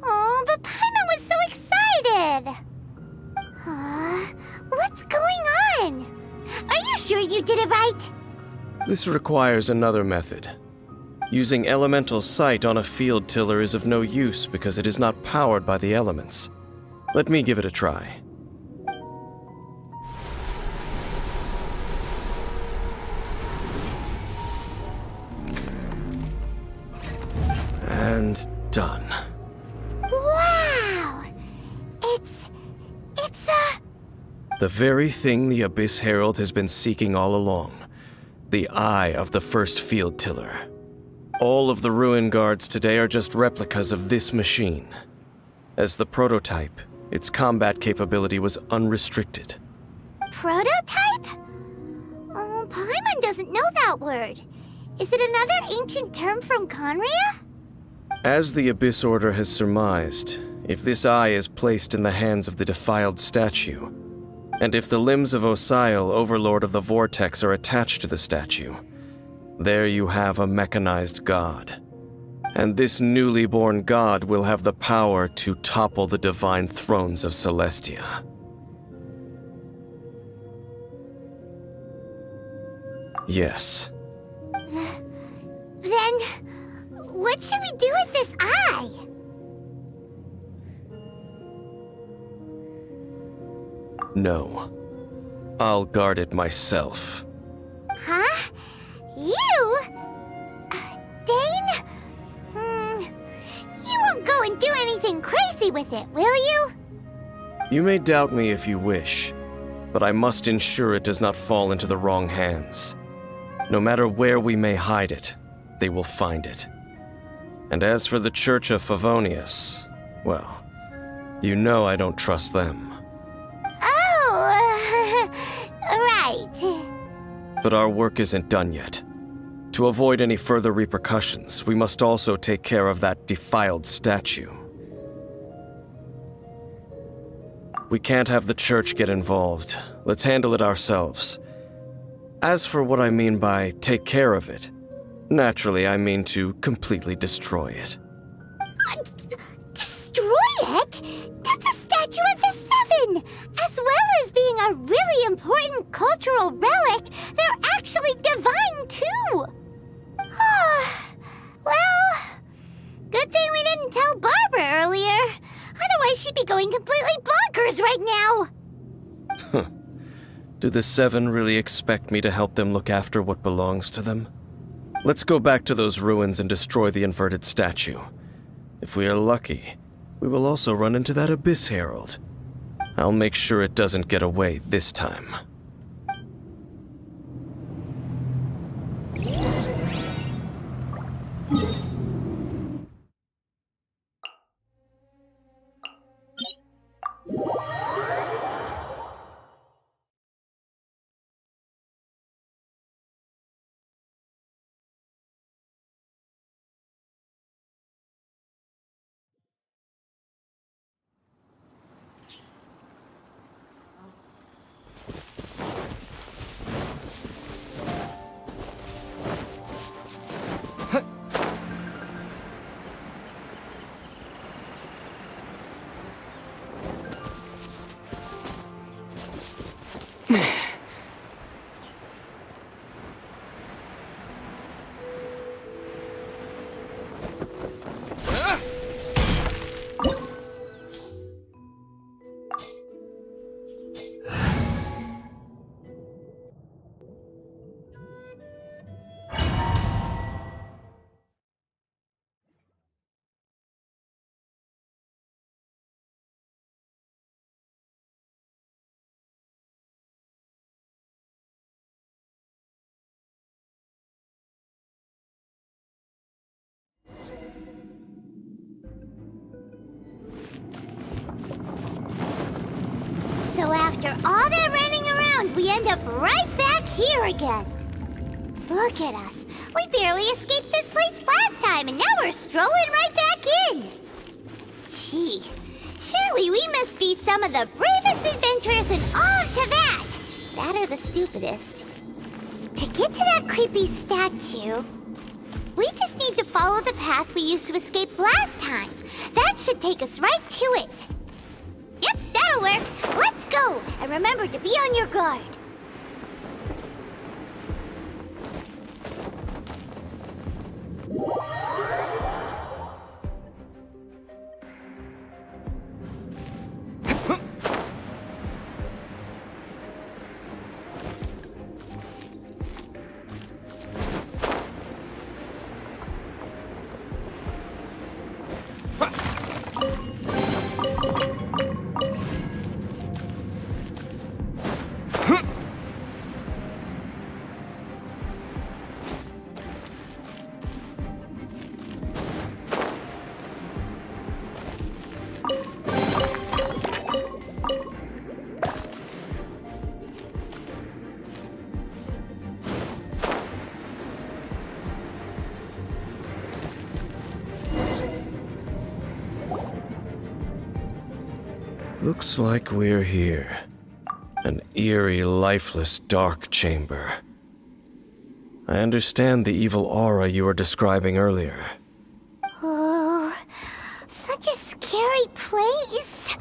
Speaker 2: Oh, but Paimon was so excited! What's going on? Are you sure you did it right?
Speaker 9: This requires another method. Using elemental sight on a field tiller is of no use because it is not powered by the elements. Let me give it a try. And done.
Speaker 2: Wow! It's
Speaker 9: the very thing the Abyss Herald has been seeking all along. The eye of the first field tiller. All of the ruin guards today are just replicas of this machine. As the prototype, its combat capability was unrestricted.
Speaker 2: Prototype? Oh, Paimon doesn't know that word. Is it another ancient term from Conria?
Speaker 9: As the Abyss Order has surmised, if this eye is placed in the hands of the defiled statue, and if the limbs of Osial, Overlord of the Vortex, are attached to the statue, there you have a mechanized god. And this newly born god will have the power to topple the divine thrones of Celestia. Yes.
Speaker 2: Then, what should we do with this eye?
Speaker 9: No. I'll guard it myself.
Speaker 2: Huh? You? Dane? You won't go and do anything crazy with it, will you?
Speaker 9: You may doubt me if you wish, but I must ensure it does not fall into the wrong hands. No matter where we may hide it, they will find it. And as for the Church of Favonius, well, you know I don't trust them.
Speaker 2: Oh, right.
Speaker 9: But our work isn't done yet. To avoid any further repercussions, we must also take care of that defiled statue. We can't have the church get involved. Let's handle it ourselves. As for what I mean by take care of it, naturally I mean to completely destroy it.
Speaker 2: Destroy it? That's a statue of the Seven! As well as being a really important cultural relic, they're actually divine too! Well, good thing we didn't tell Barbara earlier. Otherwise she'd be going completely bonkers right now!
Speaker 9: Do the Seven really expect me to help them look after what belongs to them? Let's go back to those ruins and destroy the inverted statue. If we are lucky, we will also run into that Abyss Herald. I'll make sure it doesn't get away this time.
Speaker 2: So after all that running around, we end up right back here again. Look at us. We barely escaped this place last time, and now we're strolling right back in. Gee, Surely we must be some of the bravest adventurers in all of Tibet! That or the stupidest. To get to that creepy statue, we just need to follow the path we used to escape last time. That should take us right to it. Yep, that'll work. Let's go! And remember to be on your guard.
Speaker 9: Looks like we're here. An eerie, lifeless, dark chamber. I understand the evil aura you were describing earlier.
Speaker 2: Oh, such a scary place.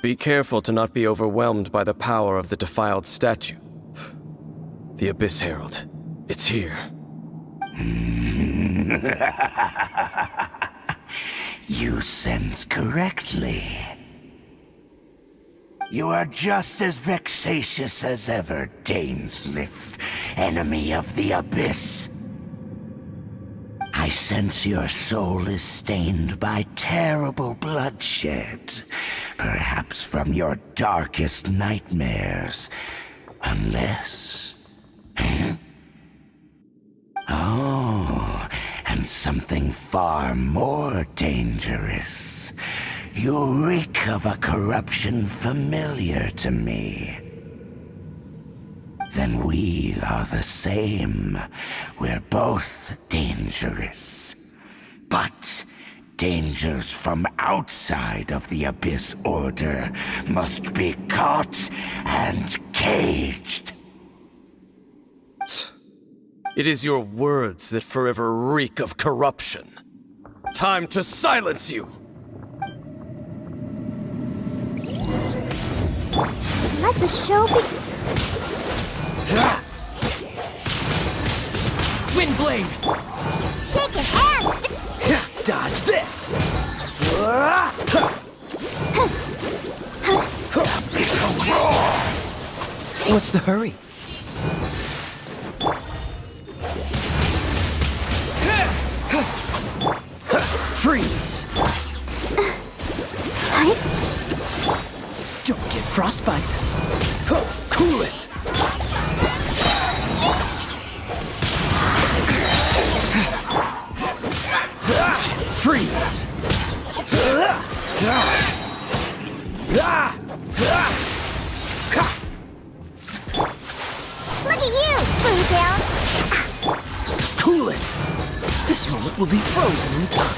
Speaker 9: Be careful to not be overwhelmed by the power of the defiled statue. The Abyss Herald. It's here.
Speaker 12: You sense correctly. You are just as vexatious as ever, Dainslef, enemy of the Abyss. I sense your soul is stained by terrible bloodshed, perhaps from your darkest nightmares, unless... Oh, and something far more dangerous. You reek of a corruption familiar to me. Then we are the same. We're both dangerous. But dangers from outside of the Abyss Order must be caught and caged.
Speaker 9: It is your words that forever reek of corruption. Time to silence you!
Speaker 2: Let the show begin.
Speaker 3: Windblade!
Speaker 2: Shaking hands!
Speaker 3: Dodge this! What's the hurry? Freeze! Don't get frostbite. Cool it. Freeze.
Speaker 2: Look at you, Blue Down.
Speaker 3: Cool it. This moment will be frozen in time.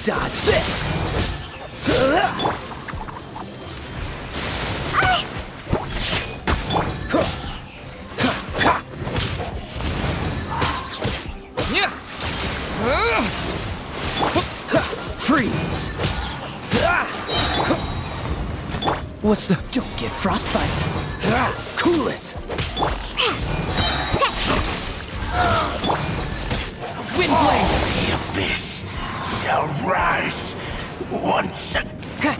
Speaker 3: Dodge this! Freeze! What's the... Don't get frostbite! Cool it! Windblade!
Speaker 12: The Abyss shall rise once again.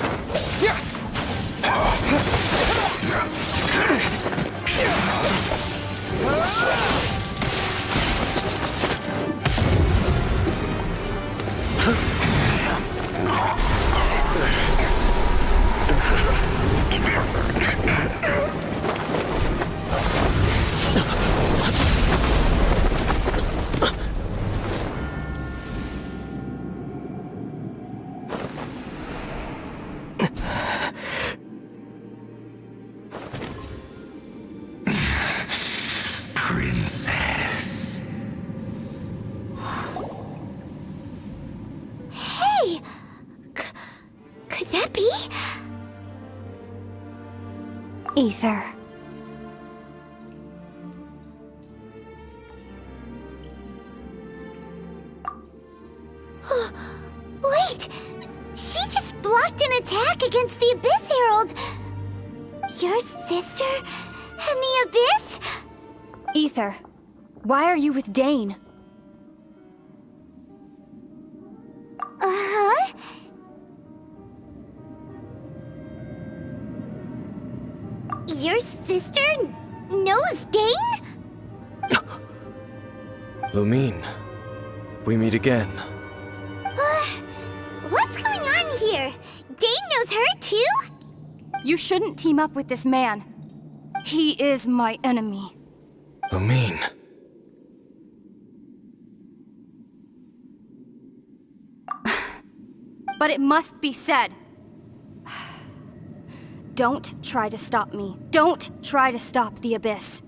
Speaker 14: Ether.
Speaker 2: Wait! She just blocked an attack against the Abyss Herald! Your sister and the Abyss?
Speaker 14: Ether, why are you with Dain?
Speaker 2: Uh-huh? Your sister knows Dain?
Speaker 9: Lumine, we meet again.
Speaker 2: What's going on here? Dain knows her too?
Speaker 14: You shouldn't team up with this man. He is my enemy.
Speaker 9: Lumine.
Speaker 14: But it must be said. Don't try to stop me. Don't try to stop the Abyss.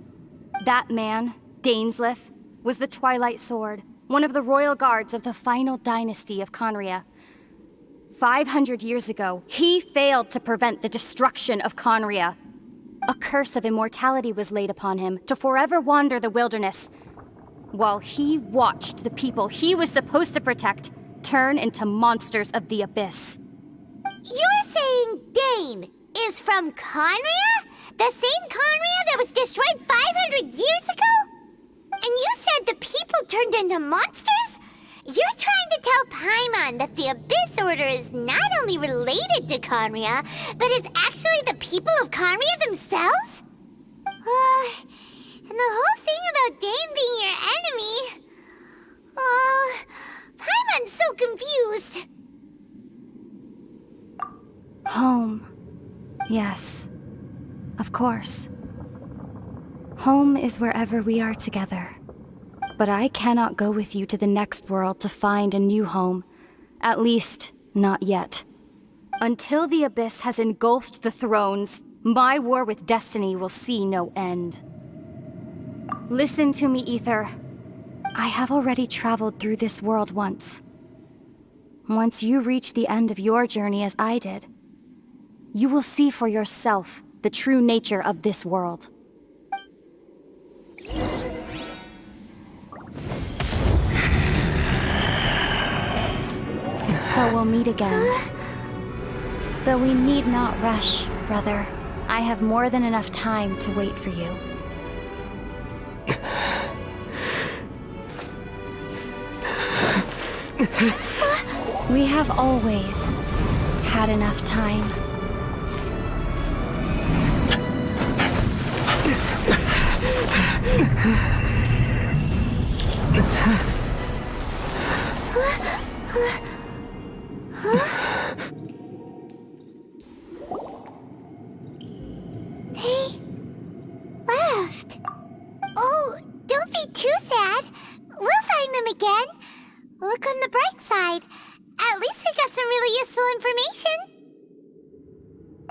Speaker 14: That man, Dainslef, was the Twilight Sword, one of the royal guards of the final dynasty of Conria. 500 years ago, he failed to prevent the destruction of Conria. A curse of immortality was laid upon him to forever wander the wilderness, while he watched the people he was supposed to protect turn into monsters of the Abyss.
Speaker 2: You're saying Dain is from Conria? The same Conria that was destroyed 500 years ago? And you said the people turned into monsters? You're trying to tell Paimon that the Abyss Order is not only related to Conria, but is actually the people of Conria themselves? And the whole thing about Dain being your enemy... Paimon's so confused.
Speaker 14: Home. Yes. Of course. Home is wherever we are together. But I cannot go with you to the next world to find a new home. At least, not yet. Until the Abyss has engulfed the thrones, my war with destiny will see no end. Listen to me, Ether. I have already traveled through this world once. Once you reach the end of your journey as I did, you will see for yourself the true nature of this world. So we'll meet again. Though we need not rush, brother. I have more than enough time to wait for you. We have always had enough time.
Speaker 2: They left. Oh, don't be too sad. We'll find them again. Look on the bright side. At least we got some really useful information.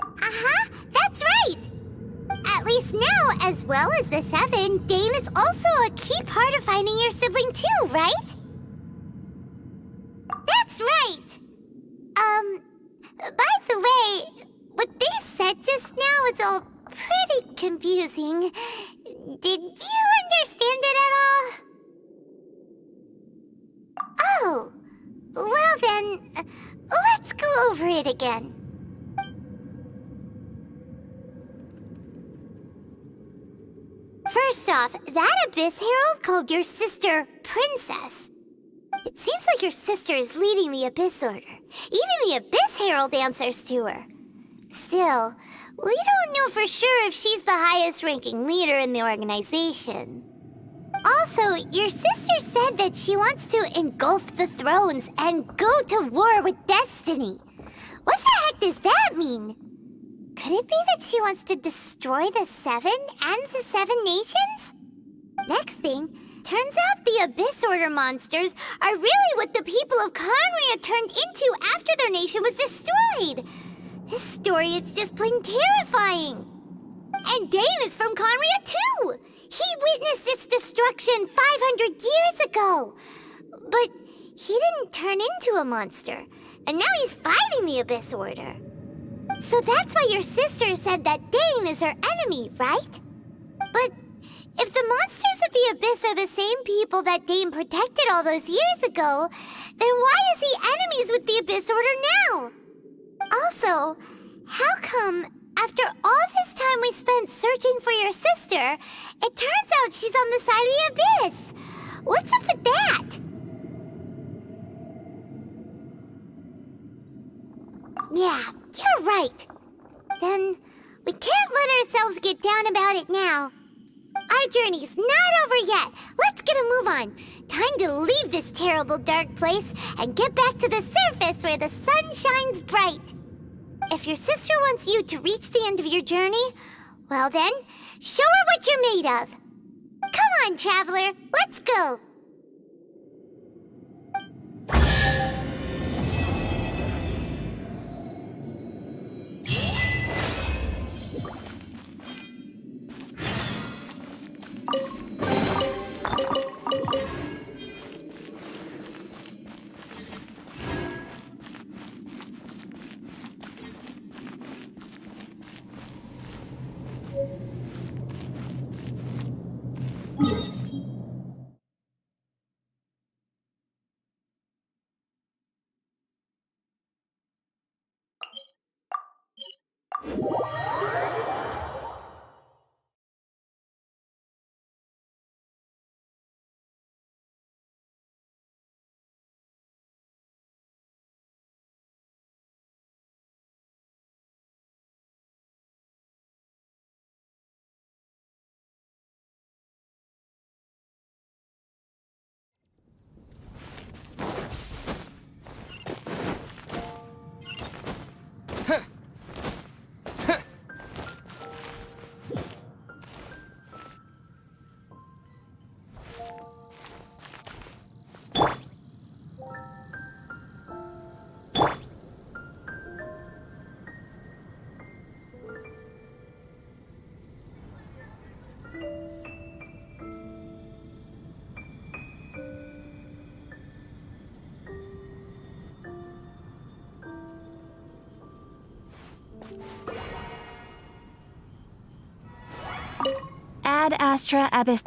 Speaker 2: Uh-huh, that's right. At least now, as well as the Seven, Dain is also a key part of finding your sibling too, right? That's right. By the way, what they said just now is all pretty confusing. Did you understand it at all? Oh, well then, let's go over it again. First off, that Abyss Herald called your sister Princess. It seems like your sister is leading the Abyss Order. Even the Abyss Herald answers to her. Still, we don't know for sure if she's the highest-ranking leader in the organization. Also, your sister said that she wants to engulf the thrones and go to war with destiny. What the heck does that mean? Could it be that she wants to destroy the Seven and the Seven Nations? Next thing, turns out the Abyss Order monsters are really what the people of Conria turned into after their nation was destroyed. This story is just plain terrifying. And Dain is from Conria too! He witnessed its destruction 500 years ago! But he didn't turn into a monster, and now he's fighting the Abyss Order. So that's why your sister said that Dain is her enemy, right? But if the monsters of the Abyss are the same people that Dain protected all those years ago, then why is he enemies with the Abyss Order now? Also, how come, after all this time we spent searching for your sister, it turns out she's on the side of the Abyss? What's up with that? Yeah, you're right. Then we can't let ourselves get down about it now. Our journey's not over yet. Let's get a move on. Time to leave this terrible dark place and get back to the surface where the sun shines bright. If your sister wants you to reach the end of your journey, well then, show her what you're made of. Come on, traveler, let's go.
Speaker 14: Ad Astra Abyss.